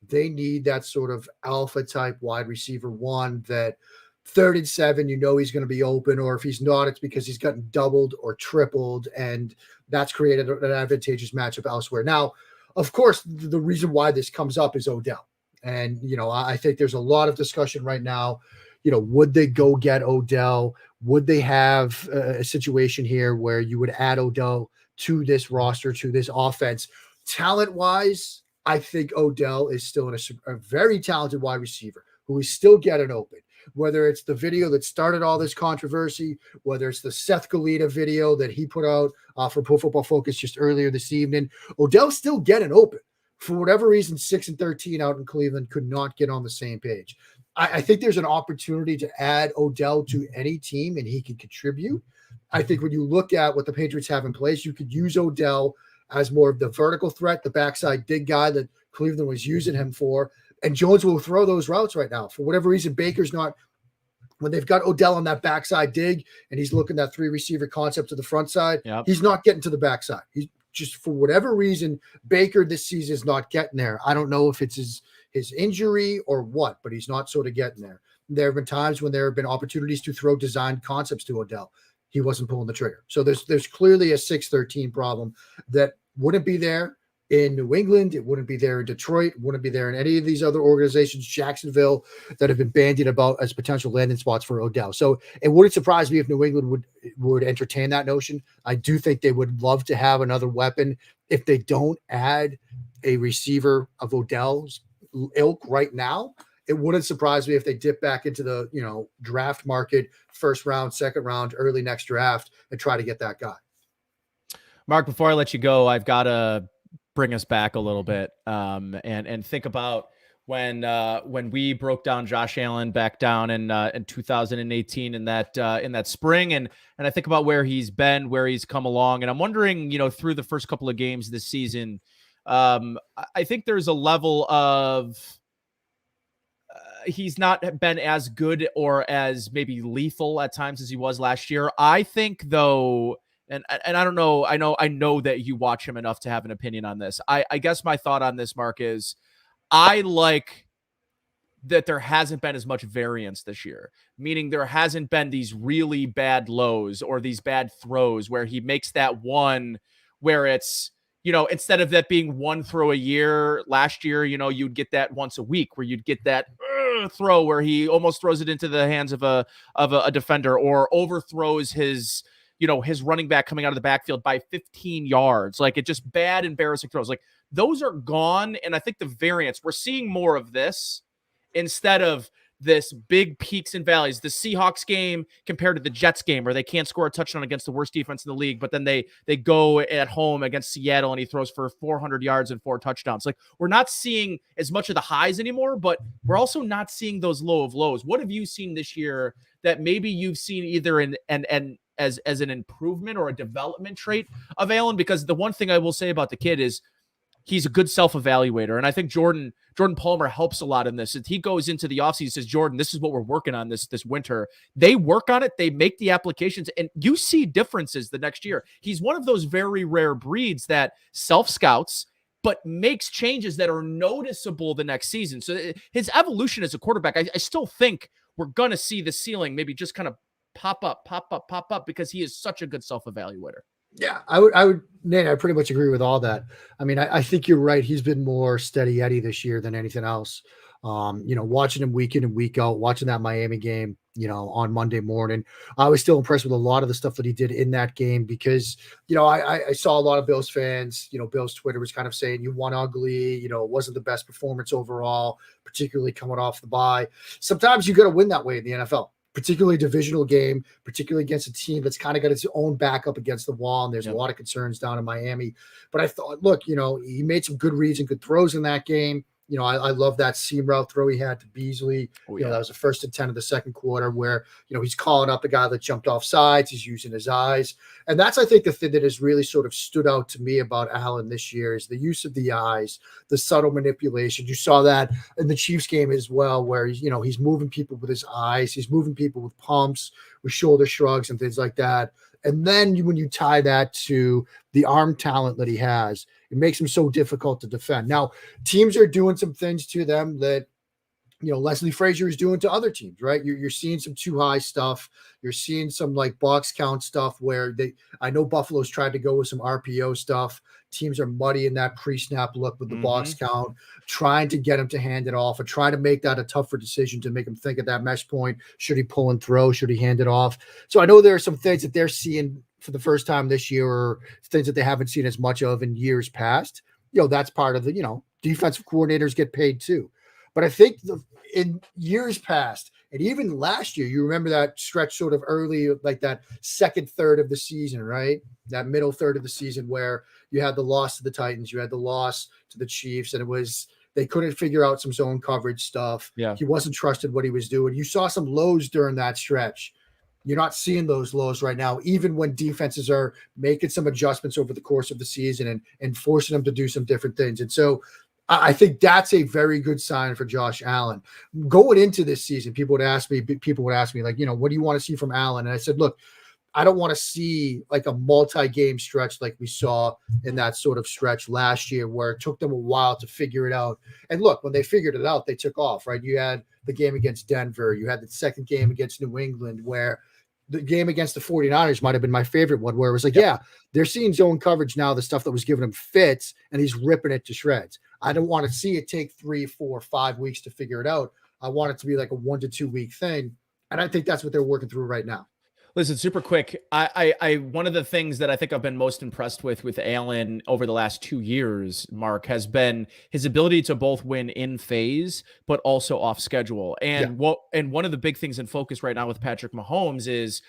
they need that sort of alpha type wide receiver 1 that 3rd and 7, he's going to be open, or if he's not, it's because he's gotten doubled or tripled, and that's created an advantageous matchup elsewhere. Now, of course, the reason why this comes up is Odell. And, I think there's a lot of discussion right now, would they go get Odell? Would they have a situation here where you would add Odell to this roster, to this offense? Talent-wise, I think Odell is still a very talented wide receiver who is still getting open. Whether it's the video that started all this controversy, whether it's the Seth Goleta video that he put out for Pro Football Focus just earlier this evening, Odell's still getting open. For whatever reason, 6-13 out in Cleveland could not get on the same page. I think there's an opportunity to add Odell to any team, and he can contribute. I think when you look at what the Patriots have in place, you could use Odell as more of the vertical threat, the backside dig guy that Cleveland was using him for. And Jones will throw those routes right now. For whatever reason, Baker's not, when they've got Odell on that backside dig and he's looking at 3 receiver concept to the front side, he's not getting to the backside. He's just, for whatever reason, Baker this season is not getting there. I don't know if it's his injury or what, but he's not sort of getting there. There have been times when there have been opportunities to throw designed concepts to Odell. He wasn't pulling the trigger. So there's clearly a 6-13 problem that wouldn't be there in New England. It wouldn't be there in Detroit. It wouldn't be there in any of these other organizations, Jacksonville, that have been bandied about as potential landing spots for Odell. So it wouldn't surprise me if New England would entertain that notion. I do think they would love to have another weapon. If they don't add a receiver of Odell's ilk right now, it wouldn't surprise me if they dip back into the draft market, first round, second round, early next draft, and try to get that guy. Mark, before I let you go, I've got to bring us back a little bit and think about when we broke down Josh Allen back down in 2018 in that spring, and I think about where he's been, where he's come along, and I'm wondering, through the first couple of games this season, I think there's a level of he's not been as good or as maybe lethal at times as he was last year. I think, though, and I don't know, I know that you watch him enough to have an opinion on this. I guess my thought on this, Mark, is I like that there hasn't been as much variance this year, meaning there hasn't been these really bad lows or these bad throws where he makes that one where it's, instead of that being one throw a year last year, you'd get that once a week where you'd get that throw where he almost throws it into the hands of a defender or overthrows his running back coming out of the backfield by 15 yards. Like, it just bad, embarrassing throws. Like, those are gone. And I think the variance, we're seeing more of this instead of this big peaks and valleys. The Seahawks game compared to the Jets game where they can't score a touchdown against the worst defense in the league, but then they go at home against Seattle and he throws for 400 yards and 4 touchdowns. Like, we're not seeing as much of the highs anymore, but we're also not seeing those low of lows. What have you seen this year that maybe you've seen either as an improvement or a development trait of Allen? Because the one thing I will say about the kid is he's a good self-evaluator. And I think Jordan Palmer helps a lot in this. He goes into the offseason and says, Jordan, this is what we're working on this winter. They work on it. They make the applications, and you see differences the next year. He's one of those very rare breeds that self-scouts, but makes changes that are noticeable the next season. So his evolution as a quarterback, I still think we're going to see the ceiling maybe just kind of pop up because he is such a good self-evaluator. Yeah, I would, Nate, I pretty much agree with all that. I mean, I think you're right. He's been more steady Eddie this year than anything else. Watching him week in and week out, watching that Miami game, on Monday morning, I was still impressed with a lot of the stuff that he did in that game because, I saw a lot of Bills fans, Bills Twitter was kind of saying you won ugly, it wasn't the best performance overall, particularly coming off the bye. Sometimes you got to win that way in the NFL. Particularly divisional game, particularly against a team that's kind of got its own back up against the wall. And there's a lot of concerns down in Miami. But I thought, look, he made some good reads and good throws in that game. I love that seam route throw he had to Beasley. That was the 1st and 10 of the second quarter where, he's calling up the guy that jumped off sides. He's using his eyes. And that's, I think, the thing that has really sort of stood out to me about Allen this year is the use of the eyes, the subtle manipulation. You saw that in the Chiefs game as well, where, he's moving people with his eyes. He's moving people with pumps, with shoulder shrugs and things like that. And then when you tie that to the arm talent that he has, it makes him so difficult to defend. Now, teams are doing some things to them that, Leslie Frazier is doing to other teams, right? You're seeing some too high stuff. You're seeing some like box count stuff where I know Buffalo's tried to go with some RPO stuff. Teams are muddy in that pre-snap look with the box count, trying to get him to hand it off or trying to make that a tougher decision to make him think at that mesh point. Should he pull and throw? Should he hand it off? So I know there are some things that they're seeing for the first time this year or things that they haven't seen as much of in years past. That's part of the, defensive coordinators get paid too. But I think in years past, and even last year, you remember that stretch sort of early, like that second third of the season, right? That middle third of the season where you had the loss to the Titans, you had the loss to the Chiefs, and they couldn't figure out some zone coverage stuff. Yeah. He wasn't trusted what he was doing. You saw some lows during that stretch. You're not seeing those lows right now, even when defenses are making some adjustments over the course of the season and forcing them to do some different things. And so I think that's a very good sign for Josh Allen. Going into this season, people would ask me, like, what do you want to see from Allen? And I said, look, I don't want to see like a multi-game stretch like we saw in that sort of stretch last year where it took them a while to figure it out. And look, when they figured it out, they took off, right? You had the game against Denver. You had the second game against New England, where the game against the 49ers might have been my favorite one, where it was like, yeah, they're seeing zone coverage now, the stuff that was giving him fits, and he's ripping it to shreds. I don't want to see it take 3, 4, 5 weeks to figure it out. I want it to be like a 1 to 2 week thing. And I think that's what they're working through right now. Listen, super quick. I one of the things that I think I've been most impressed with Allen over the last 2 years, Mark, has been his ability to both win in phase, but also off schedule. And one of the big things in focus right now with Patrick Mahomes is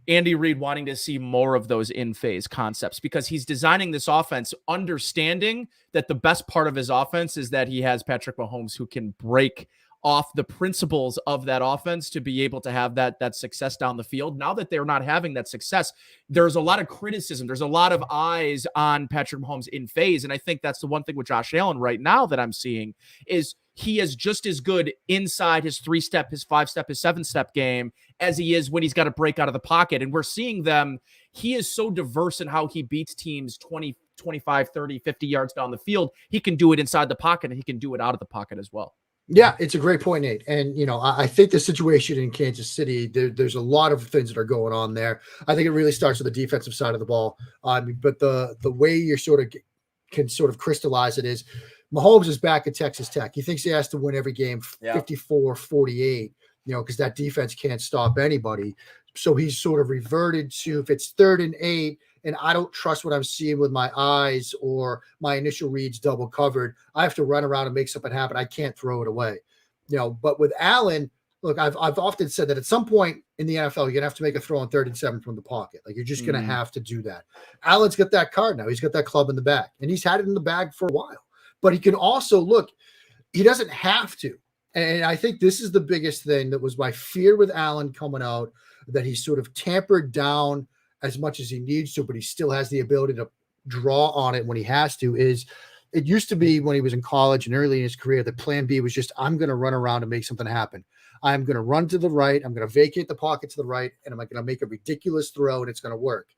Andy Reid wanting to see more of those in phase concepts, because he's designing this offense, understanding that the best part of his offense is that he has Patrick Mahomes who can break off the principles of that offense to be able to have that success down the field. Now that they're not having that success, there's a lot of criticism. There's a lot of eyes on Patrick Mahomes in phase. And I think that's the one thing with Josh Allen right now that I'm seeing is he is just as good inside his 3-step, his 5-step, his 7-step game as he is when he's got to break out of the pocket. And we're seeing them. He is so diverse in how he beats teams 20, 25, 30, 50 yards down the field. He can do it inside the pocket, and he can do it out of the pocket as well. Yeah, it's a great point, Nate. And, I think the situation in Kansas City, there's a lot of things that are going on there. I think it really starts with the defensive side of the ball. But the way you can crystallize it is Mahomes is back at Texas Tech. He thinks he has to win every game 54-48, because that defense can't stop anybody. So he's sort of reverted to, if it's 3rd and 8, and I don't trust what I'm seeing with my eyes or my initial reads double covered, I have to run around and make something happen. I can't throw it away. But with Allen, look, I've often said that at some point in the NFL, you're going to have to make a throw on 3rd and 7 from the pocket. Like, you're just going to have to do that. Allen's got that card now. He's got that club in the bag, and he's had it in the bag for a while. But he can also, look, he doesn't have to. And I think this is the biggest thing that was my fear with Allen coming out, that he's sort of tampered down as much as he needs to, but he still has the ability to draw on it when he has to. Is it used to be when he was in college and early in his career, the plan B was just, I'm going to run around and make something happen. I'm going to run to the right. I'm going to vacate the pocket to the right, and I'm going to make a ridiculous throw, and it's going to work.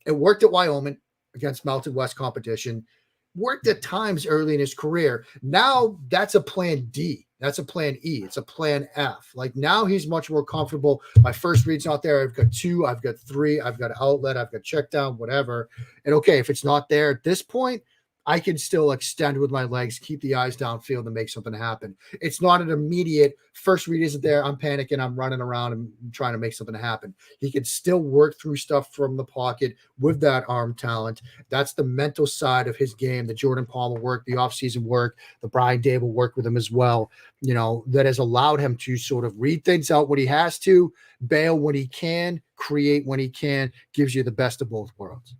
It worked at Wyoming against Mountain West competition, worked at times early in his career. Now that's a plan D. That's a plan E. It's a plan F. Like, now he's much more comfortable. My first read's not there. I've got 2, I've got 3, I've got outlet, I've got check down, whatever. And okay, if it's not there at this point, I can still extend with my legs, keep the eyes downfield, and make something happen. It's not an immediate first read isn't there, I'm panicking, I'm running around and trying to make something happen. He can still work through stuff from the pocket with that arm talent. That's the mental side of his game. The Jordan Palmer work, the offseason work, the Brian Dable work with him as well, that has allowed him to sort of read things out when he has to, bail when he can, create when he can, gives you the best of both worlds.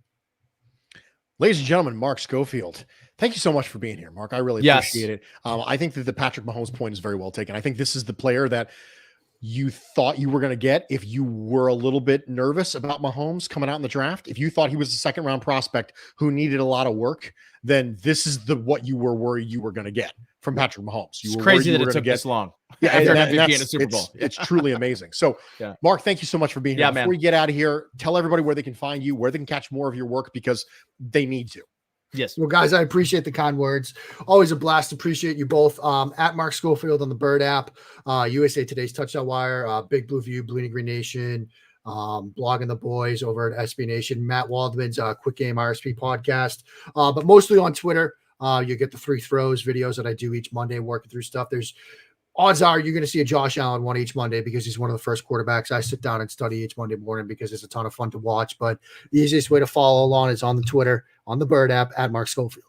Ladies and gentlemen, Mark Schofield, thank you so much for being here, Mark. I really appreciate it. I think that the Patrick Mahomes point is very well taken. I think this is the player that you thought you were going to get if you were a little bit nervous about Mahomes coming out in the draft. If you thought he was a second-round prospect who needed a lot of work, then this is what you were worried you were going to get from Patrick Mahomes. It's crazy that it took this long. Yeah, and MVP in a Super Bowl. It's truly amazing. So, Mark, thank you so much for being here. Before we get out of here, tell everybody where they can find you, where they can catch more of your work, because they need to. Yes. Well, guys, I appreciate the kind words. Always a blast. Appreciate you both. At Mark Schofield on the Bird app, USA Today's Touchdown Wire, Big Blue View, Blue and Green Nation, Blogging the Boys over at SB Nation, Matt Waldman's Quick Game RSP podcast, but mostly on Twitter. You get the free throws videos that I do each Monday, working through stuff. There's odds are you're going to see a Josh Allen one each Monday because he's one of the first quarterbacks I sit down and study each Monday morning because it's a ton of fun to watch. But the easiest way to follow along is on the Twitter, on the Bird app, at Mark Schofield.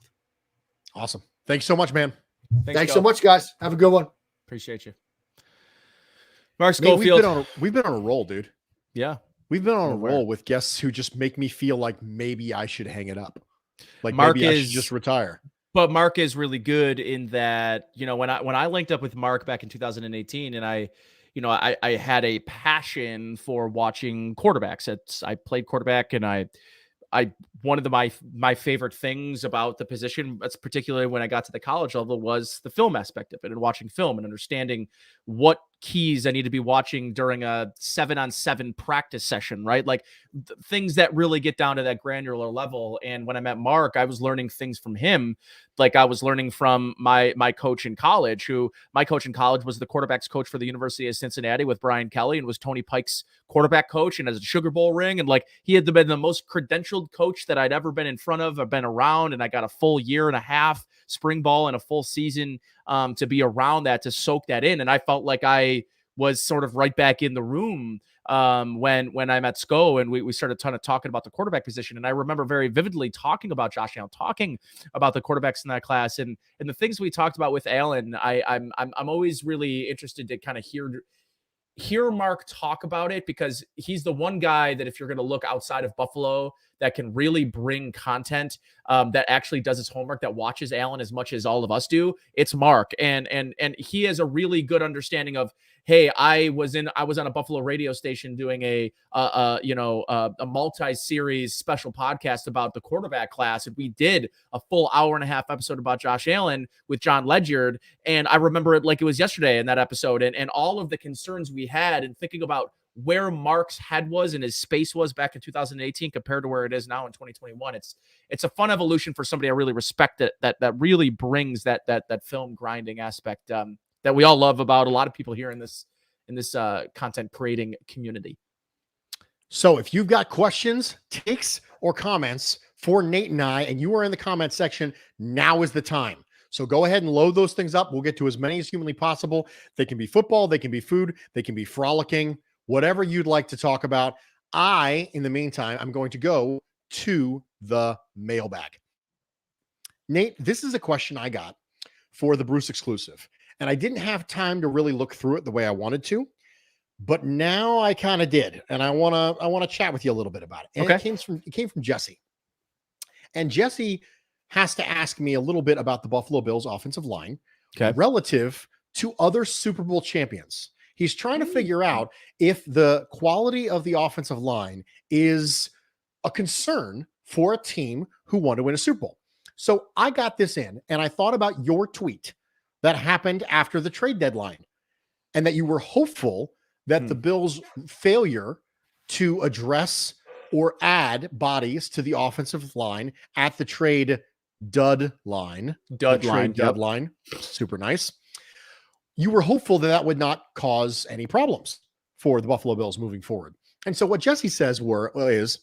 Awesome. Thanks so much, man. Thanks so much, guys. Have a good one. Appreciate you. Mark Schofield. We've been on a roll, dude. Yeah. We've been on a roll with guests who just make me feel like maybe I should hang it up. Like Mark maybe I should just retire. But Mark is really good in that, when I linked up with Mark back in 2018 and I I had a passion for watching quarterbacks. I played quarterback, and I one of my favorite things about the position, that's particularly when I got to the college level, was the film aspect of it and watching film and understanding what keys I need to be watching during a 7-on-7 practice session, right? Like things that really get down to that granular level. And when I met Mark, I was learning things from him. Like I was learning from my coach in college, my coach in college was the quarterback's coach for the University of Cincinnati with Brian Kelly, and was Tony Pike's quarterback coach, and has a Sugar Bowl ring. And like, he had been the most credentialed coach that I'd ever been in front of. I've been around, and I got a full year and a half spring ball and a full season to be around that, to soak that in. And I felt like I was sort of right back in the room when I'm at SCO, and we started talking about the quarterback position. And I remember very vividly talking about Josh Allen, talking about the quarterbacks in that class, and the things we talked about with Allen. I'm always really interested to kind of hear Mark talk about it, because he's the one guy that, if you're going to look outside of Buffalo, that can really bring content, that actually does his homework, that watches Allen as much as all of us do. It's Mark. And he has a really good understanding of, hey, I was on a Buffalo radio station doing a multi-series special podcast about the quarterback class. And we did a full hour-and-a-half episode about Josh Allen with John Ledyard. And I remember it like it was yesterday in that episode, and all of the concerns we had, and thinking about where Mark's head was and his space was back in 2018 compared to where it is now in 2021. It's a fun evolution for somebody I really respect, that really brings that film grinding aspect that we all love about a lot of people here in this content creating community. So if you've got questions, takes, or comments for Nate and I, and you are in the comment section, now is the time. So go ahead and load those things up. We'll get to as many as humanly possible. They can be football, they can be food, they can be frolicking, whatever you'd like to talk about. In the meantime, I'm going to go to the mailbag. Nate, this is a question I got for the Bruce exclusive, and I didn't have time to really look through it the way I wanted to, but now I kind of did, and I want to chat with you a little bit about it. And okay. It came from Jesse, and Jesse has to ask me a little bit about the Buffalo Bills offensive line, relative to other Super Bowl champions. He's trying to figure out if the quality of the offensive line is a concern for a team who want to win a Super Bowl. So I got this in, and I thought about your tweet that happened after the trade deadline, and that you were hopeful that the Bills' failure to address or add bodies to the offensive line at the trade deadline. Super nice. You were hopeful that would not cause any problems for the Buffalo Bills moving forward. And so what Jesse says is,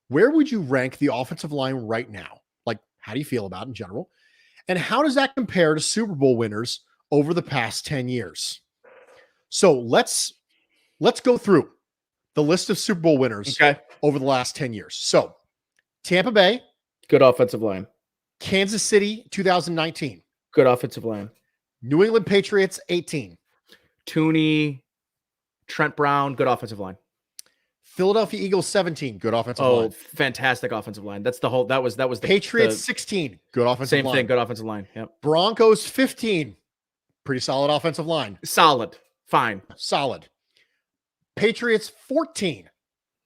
where would you rank the offensive line right now? Like, how do you feel about it in general? And how does that compare to Super Bowl winners over the past 10 years? So let's go through the list of Super Bowl winners over the last 10 years. So Tampa Bay, good offensive line. Kansas City, 2019, good offensive line. New England Patriots, 18. Tooney, Trent Brown, good offensive line. Philadelphia Eagles, 17, good offensive line. Oh, fantastic offensive line. That was the Patriots, 16, good offensive line. Same thing, good offensive line. Yep. Broncos, 15, pretty solid offensive line. Solid, fine. Solid. Patriots, 14,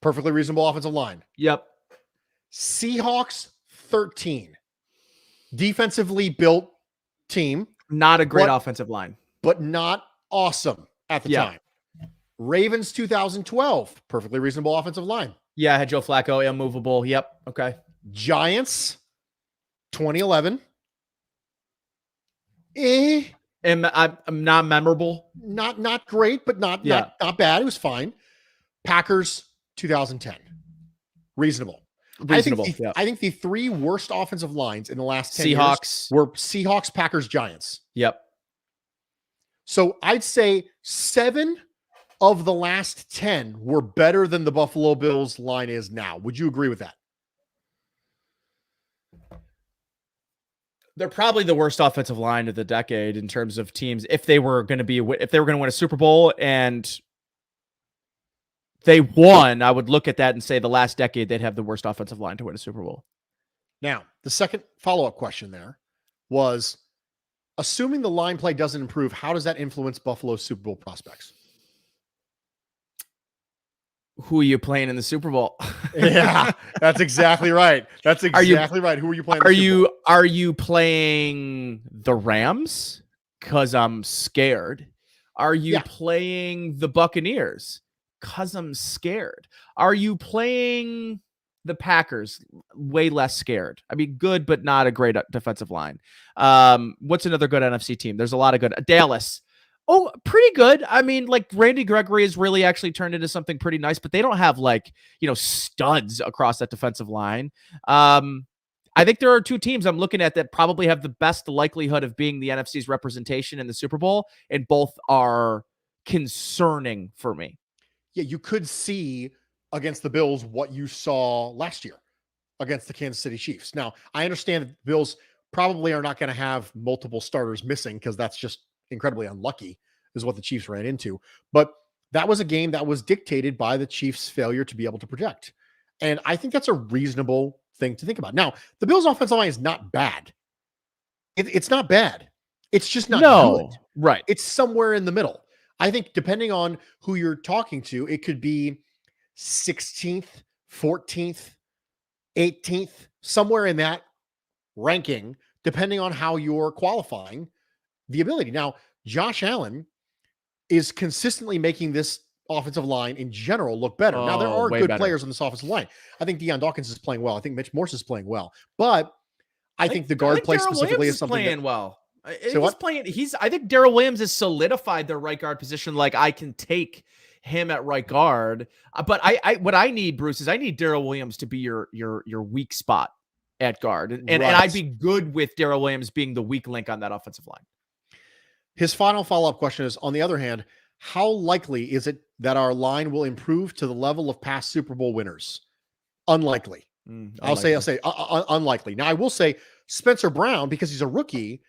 perfectly reasonable offensive line. Yep. Seahawks, 13, defensively built team. Not a great offensive line, but not awesome at the time. Ravens 2012, perfectly reasonable offensive line. Yeah, I had Joe Flacco, immovable. Yep. Okay. Giants 2011. I'm not memorable. Not great, but not bad. It was fine. Packers 2010. Reasonable. I think the three worst offensive lines in the last 10 years were Seahawks, Packers, Giants. Yep. So I'd say 7 of the last 10 were better than the Buffalo Bills line is now. Would you agree with that? They're probably the worst offensive line of the decade in terms of teams. If they were going to win a Super Bowl and they won, I would look at that and say the last decade they'd have the worst offensive line to win a Super Bowl. Now, the second follow-up question there was, assuming the line play doesn't improve, how does that influence Buffalo's Super Bowl prospects? Who are you playing in the Super Bowl? Yeah, that's exactly right. That's exactly right. Who are you playing? Are you playing the Rams? Because I'm scared. Are you playing the Buccaneers? Because I'm scared. Are you playing the Packers? Way less scared. I mean, good, but not a great defensive line. What's another good NFC team? There's a lot of good. Dallas. Oh, pretty good. I mean, like Randy Gregory has really actually turned into something pretty nice, but they don't have like, studs across that defensive line. I think there are two teams I'm looking at that probably have the best likelihood of being the NFC's representation in the Super Bowl, and both are concerning for me. Yeah, you could see against the Bills what you saw last year against the Kansas City Chiefs. Now, I understand that the Bills probably are not going to have multiple starters missing because that's just incredibly unlucky, is what the Chiefs ran into. But that was a game that was dictated by the Chiefs' failure to be able to project. And I think that's a reasonable thing to think about. Now, the Bills' offensive line is not bad. It's not bad. It's just not good. Right. It's somewhere in the middle. I think depending on who you're talking to, it could be 16th, 14th, 18th, somewhere in that ranking, depending on how you're qualifying the ability. Now, Josh Allen is consistently making this offensive line in general look better. Now, there are good players on this offensive line. I think Deion Dawkins is playing well. I think Mitch Morse is playing well. But I think the guard play specifically is something playing well. I think Darrell Williams has solidified their right guard position. Like, I can take him at right guard. But what I need, Bruce, is I need Darrell Williams to be your weak spot at guard. And I'd be good with Darrell Williams being the weak link on that offensive line. His final follow-up question is, on the other hand, how likely is it that our line will improve to the level of past Super Bowl winners? Unlikely. I'll say unlikely. Now, I will say Spencer Brown, because he's a rookie,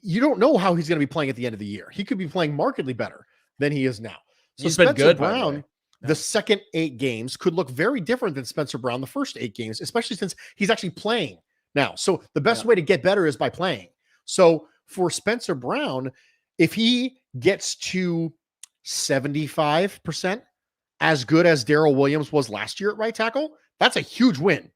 you don't know how he's going to be playing at the end of the year. He could be playing markedly better than he is now. So he's Spencer been good, Brown, the second 8 games could look very different than Spencer Brown the first 8 games, especially since he's actually playing now. So the best way to get better is by playing. So for Spencer Brown, if he gets to 75% as good as Darrell Williams was last year at right tackle, that's a huge win,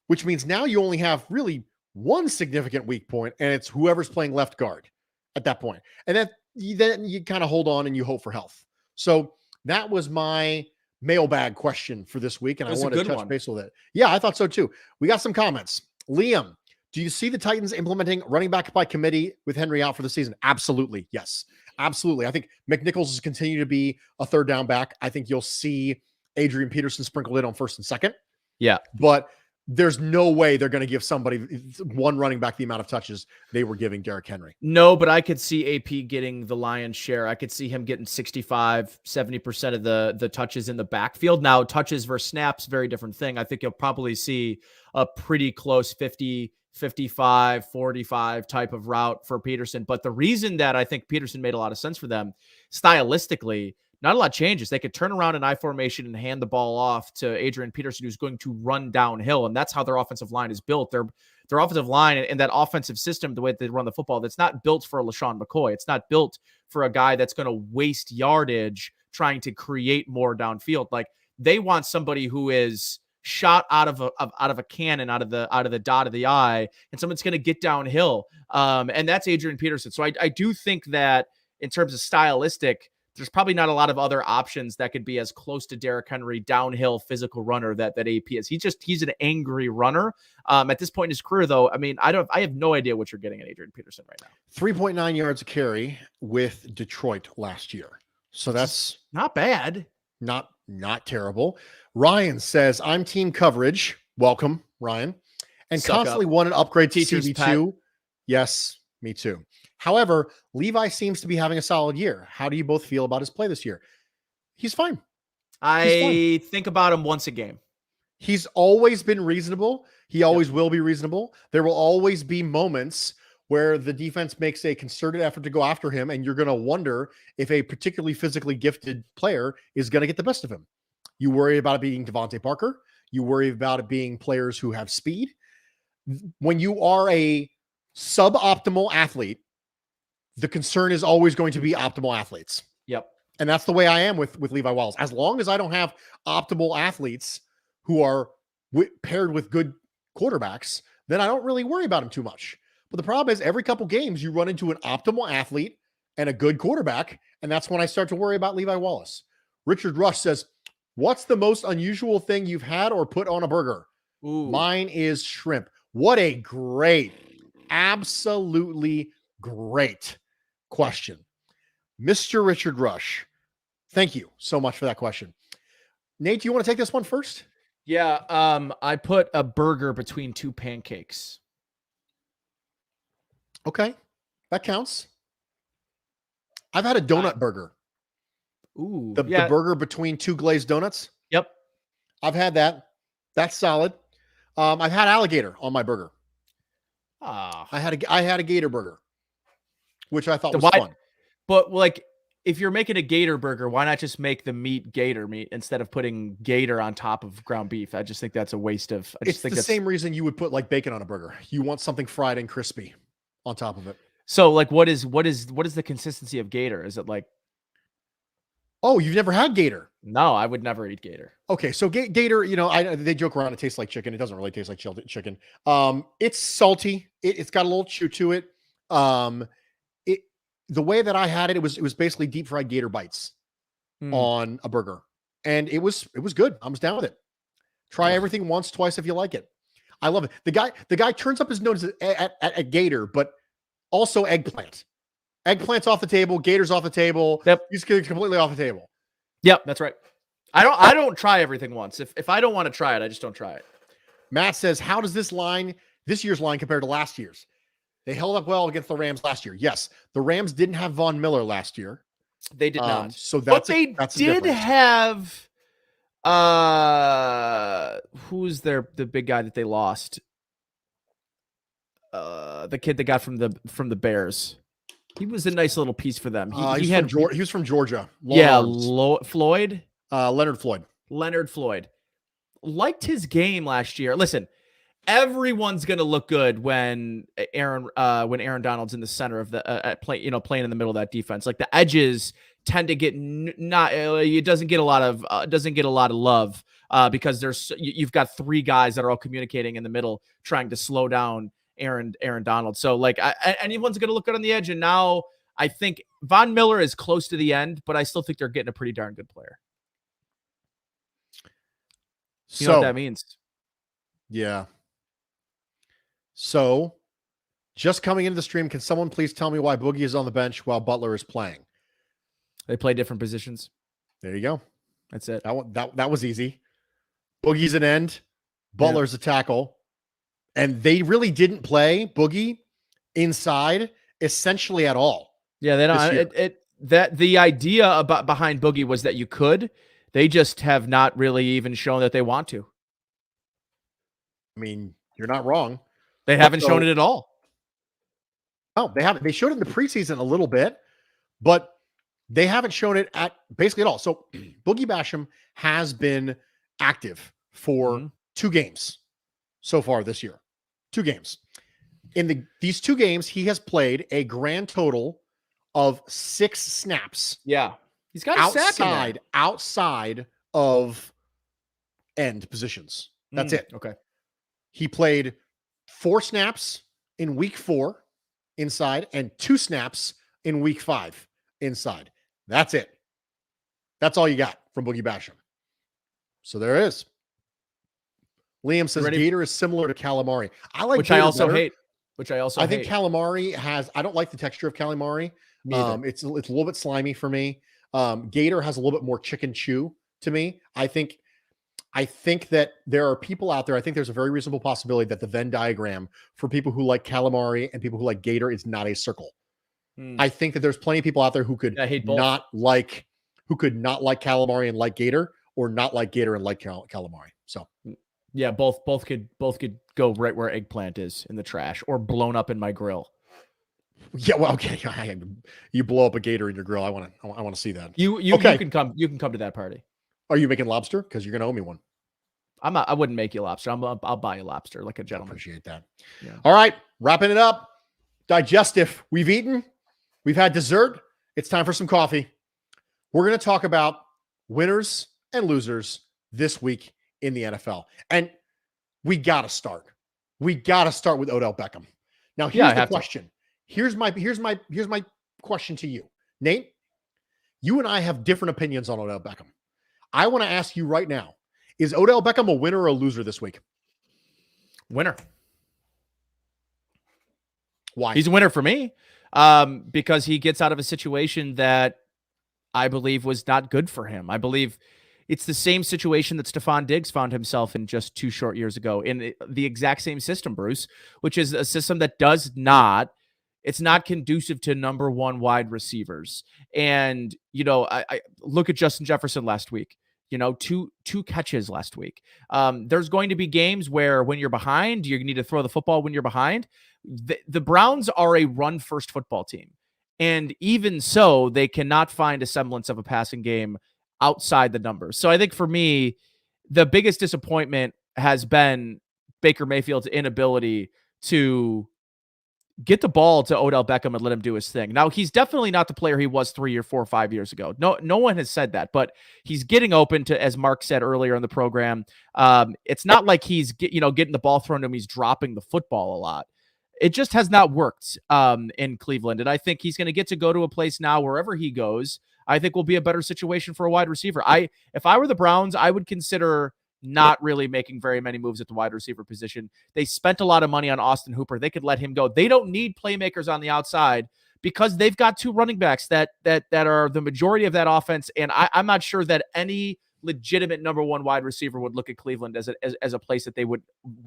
which means now you only have really one significant weak point, and it's whoever's playing left guard at that point. And then you kind of hold on and you hope for health. So that was my mailbag question for this week, and I wanted to touch base with it. Yeah, I thought so too. We got some comments. Liam, do you see the Titans implementing running back by committee with Henry out for the season? Absolutely. Yes, absolutely. I think McNichols is continue to be a third down back. I think you'll see Adrian Peterson sprinkled in on first and second. Yeah. But there's no way they're going to give somebody one running back the amount of touches they were giving Derrick Henry. No, but I could see AP getting the lion's share. I could see him getting 65, 70% of the touches in the backfield. Now, touches versus snaps, very different thing. I think you'll probably see a pretty close 50, 55, 45 type of route for Peterson. But the reason that I think Peterson made a lot of sense for them stylistically, not a lot changes. They could turn around in I formation and hand the ball off to Adrian Peterson, who's going to run downhill. And that's how their offensive line is built. Their offensive line and that offensive system, the way they run the football, that's not built for LaShawn McCoy. It's not built for a guy that's going to waste yardage trying to create more downfield. Like, they want somebody who is shot out of a cannon, out of the dot of the eye, and someone's going to get downhill. And that's Adrian Peterson. So I do think that in terms of stylistic, there's probably not a lot of other options that could be as close to Derrick Henry, downhill physical runner that AP is. He's an angry runner. At this point in his career, though, I mean, I have no idea what you're getting at Adrian Peterson right now. 3.9 yards a carry with Detroit last year. So that's not bad. Not terrible. Ryan says, I'm team coverage. Welcome, Ryan. And constantly want an upgrade to CB2. Pet. Yes, me too. However, Levi seems to be having a solid year. How do you both feel about his play this year? He's fine. I think about him once a game. He's always been reasonable. He always will be reasonable. There will always be moments where the defense makes a concerted effort to go after him, and you're going to wonder if a particularly physically gifted player is going to get the best of him. You worry about it being Devontae Parker. You worry about it being players who have speed. When you are a suboptimal athlete, the concern is always going to be optimal athletes. Yep. And that's the way I am with Levi Wallace. As long as I don't have optimal athletes who are paired with good quarterbacks, then I don't really worry about him too much. But the problem is every couple games you run into an optimal athlete and a good quarterback, and that's when I start to worry about Levi Wallace. Richard Rush says, what's the most unusual thing you've had or put on a burger? Ooh. Mine is shrimp. What a great, absolutely great question. Mr. Richard Rush, thank you so much for that question. Nate, do you want to take this one first? Yeah, I put a burger between two pancakes. Okay, that counts. I've had a donut burger. Ooh, The burger between two glazed donuts. Yep. I've had that. That's solid. I've had alligator on my burger. I had a gator burger, which I thought was fun. But like, if you're making a gator burger, why not just make the meat gator meat instead of putting gator on top of ground beef? I just think that's a waste of. It's the same reason you would put like bacon on a burger. You want something fried and crispy on top of it. So like, what is the consistency of gator? Is it like? Oh, you've never had gator? No, I would never eat gator. Okay, so gator, they joke around. It tastes like chicken. It doesn't really taste like chicken. It's salty. It's got a little chew to it. The way that I had it, it was basically deep fried gator bites on a burger, and it was good. I was down with it. Try everything once, twice if you like it. I love it. The guy turns up his nose at gator, but also eggplant. Eggplant's off the table. Gator's off the table. Yep. He's completely off the table. Yep, that's right. I don't try everything once. If I don't want to try it, I just don't try it. Matt says, how does this year's line compare to last year's? They held up well against the Rams last year. Yes, the Rams didn't have Von Miller last year. They did not. So that's they did have. Who's the big guy that they lost? The kid that got from the Bears. He was a nice little piece for them. He was from Georgia. Floyd. Leonard Floyd. Leonard Floyd. Liked his game last year. Listen, everyone's going to look good when Aaron Donald's in the center of the playing in the middle of that defense. Like the edges tend to get it doesn't get a lot of love because you've got three guys that are all communicating in the middle trying to slow down Aaron Donald. So like anyone's going to look good on the edge. And now I think Von Miller is close to the end, but I still think they're getting a pretty darn good player. You know what that means? Yeah. So just coming into the stream, can someone please tell me why Boogie is on the bench while Butler is playing? They play different positions. There you go. That's it. That was easy. Boogie's an end. Butler's a tackle. And they really didn't play Boogie inside essentially at all. Yeah, they don't. The idea behind Boogie was that you could. They just have not really even shown that they want to. I mean, you're not wrong. They haven't shown it at all. No, they haven't. They showed it in the preseason a little bit, but they haven't shown it at basically at all. So Boogie Basham has been active for 2 games so far this year. 2 games. In these 2 games, he has played a grand total of 6 snaps. Yeah. He's got a sack in there. Outside of end positions. That's it. Okay. He played 4 snaps in week 4 inside and 2 snaps in week 5 inside. That's it. That's all you got from Boogie Basham. So there it is. Liam says Gator is similar to calamari. I like which Gator I also better. hate. Which I also I think calamari has. I don't like the texture of calamari. It's a little bit slimy for me. Gator has a little bit more chicken chew to me. I think that there are people out there. I think there's a very reasonable possibility that the Venn diagram for people who like calamari and people who like Gator is not a circle. I think that there's plenty of people out there who could not like calamari and like Gator, or not like Gator and like calamari. So yeah, both could go right where eggplant is in the trash or blown up in my grill. Yeah, well, okay. You blow up a Gator in your grill. I want to see that. You can come to that party. Are you making lobster? Because you're gonna owe me one. I wouldn't make you lobster. I'll buy you lobster like a gentleman. I appreciate that. Yeah. All right, wrapping it up. Digestive. We've eaten. We've had dessert. It's time for some coffee. We're going to talk about winners and losers this week in the NFL. And we got to start. We got to start with Odell Beckham. Now, here's the question. Here's my question to you. Nate, you and I have different opinions on Odell Beckham. I want to ask you right now, is Odell Beckham a winner or a loser this week? Winner. Why? He's a winner for me because he gets out of a situation that I believe was not good for him. I believe it's the same situation that Stephon Diggs found himself in just 2 short years ago, in the exact same system, Bruce, which is a system that it's not conducive to number 1 wide receivers. And, I look at Justin Jefferson last week, two catches last week. There's going to be games where when you're behind, you need to throw the football when you're behind. The Browns are a run-first football team. And even so, they cannot find a semblance of a passing game outside the numbers. So I think for me, the biggest disappointment has been Baker Mayfield's inability to get the ball to Odell Beckham and let him do his thing. Now, he's definitely not the player he was 3 or 4 or 5 years ago. No one has said that, but he's getting open to, as Mark said earlier in the program, it's not like he's getting the ball thrown to him. He's dropping the football a lot. It just has not worked in Cleveland. And I think he's going to get to go to a place now, wherever he goes, I think will be a better situation for a wide receiver. If I were the Browns, I would consider not really making very many moves at the wide receiver position. They spent a lot of money on Austin Hooper. They could let him go. They don't need playmakers on the outside because they've got 2 running backs that are the majority of that offense. And I'm not sure that any legitimate number 1 wide receiver would look at Cleveland as a place that they would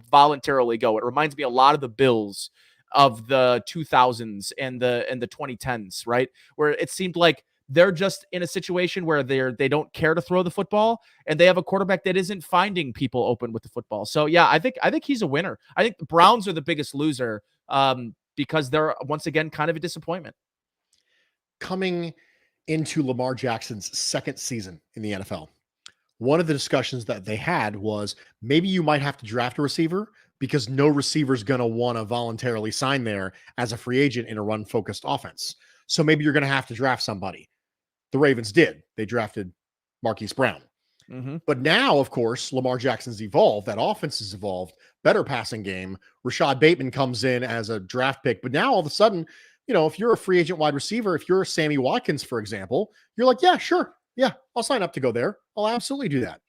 voluntarily go. It reminds me a lot of the Bills of the 2000s and the 2010s, right? Where it seemed like they're just in a situation where they don't care to throw the football, and they have a quarterback that isn't finding people open with the football. So yeah, I think he's a winner. I think the Browns are the biggest loser because they're once again kind of a disappointment. Coming into Lamar Jackson's second season in the NFL, one of the discussions that they had was maybe you might have to draft a receiver because no receiver is going to want to voluntarily sign there as a free agent in a run-focused offense. So maybe you're going to have to draft somebody. The Ravens did. They drafted Marquise Brown. Mm-hmm. But now, of course, Lamar Jackson's evolved. That offense has evolved. Better passing game. Rashad Bateman comes in as a draft pick. But now all of a sudden, if you're a free agent wide receiver, if you're Sammy Watkins, for example, you're like, yeah, sure. Yeah, I'll sign up to go there. I'll absolutely do that.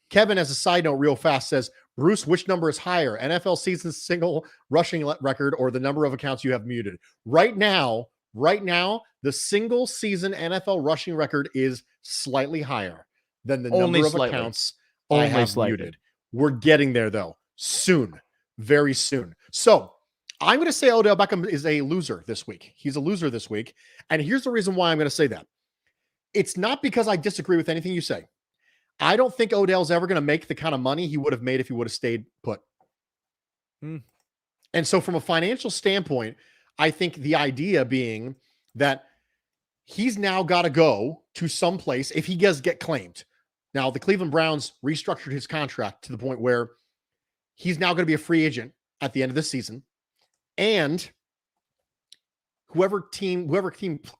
Kevin, as a side note, real fast, says, Bruce, which number is higher, NFL season single rushing record or the number of accounts you have muted? Right now, the single season NFL rushing record is slightly higher than the number of accounts I have muted. We're getting there, though, soon, very soon. So I'm going to say Odell Beckham is a loser this week. He's a loser this week. And here's the reason why I'm going to say that. It's not because I disagree with anything you say. I don't think Odell's ever going to make the kind of money he would have made if he would have stayed put. And so from a financial standpoint, I think the idea being that he's now got to go to some place if he does get claimed. Now, the Cleveland Browns restructured his contract to the point where he's now going to be a free agent at the end of this season. And whoever team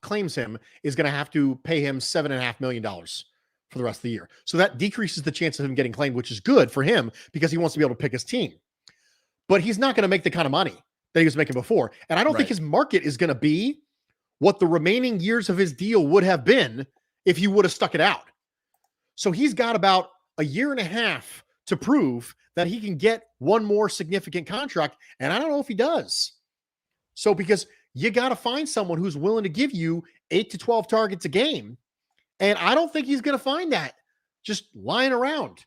claims him is going to have to pay him $7.5 million for the rest of the year. So that decreases the chance of him getting claimed, which is good for him because he wants to be able to pick his team. But he's not going to make the kind of money that he was making before. And I don't think his market is going to be what the remaining years of his deal would have been if he would have stuck it out. So he's got about a year and a half to prove that he can get one more significant contract. And I don't know if he does. So because you got to find someone who's willing to give you 8 to 12 targets a game. And I don't think he's going to find that just lying around.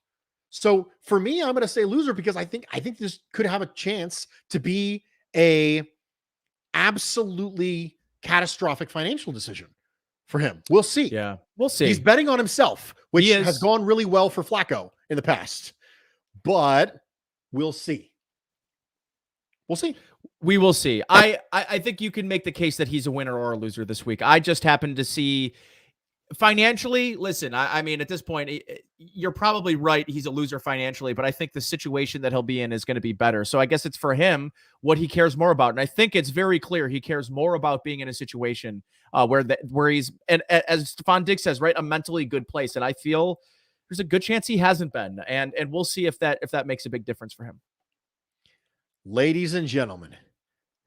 So for me, I'm going to say loser because I think this could have a chance to be a absolutely catastrophic financial decision for him. We'll see. Yeah, we'll see. He's betting on himself, which has gone really well for Flacco in the past, but we'll see. We'll see. We will see. I think you can make the case that he's a winner or a loser this week. I just happened to see Financially, listen, I mean, at this point, you're probably right. He's a loser financially, but I think the situation that he'll be in is going to be better. So I guess it's for him what he cares more about. And I think it's very clear he cares more about being in a situation where he's, and as Stefan Diggs says, right, a mentally good place. And I feel there's a good chance he hasn't been. And we'll see if that makes a big difference for him. Ladies and gentlemen,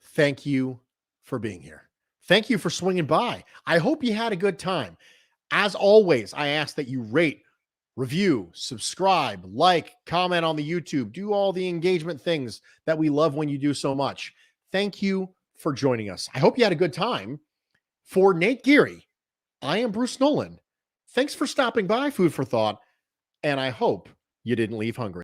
thank you for being here. Thank you for swinging by. I hope you had a good time. As always, I ask that you rate, review, subscribe, like, comment on the YouTube, do all the engagement things that we love when you do so much. Thank you for joining us. I hope you had a good time. For Nate Geary, I am Bruce Nolan. Thanks for stopping by Food for Thought, and I hope you didn't leave hungry.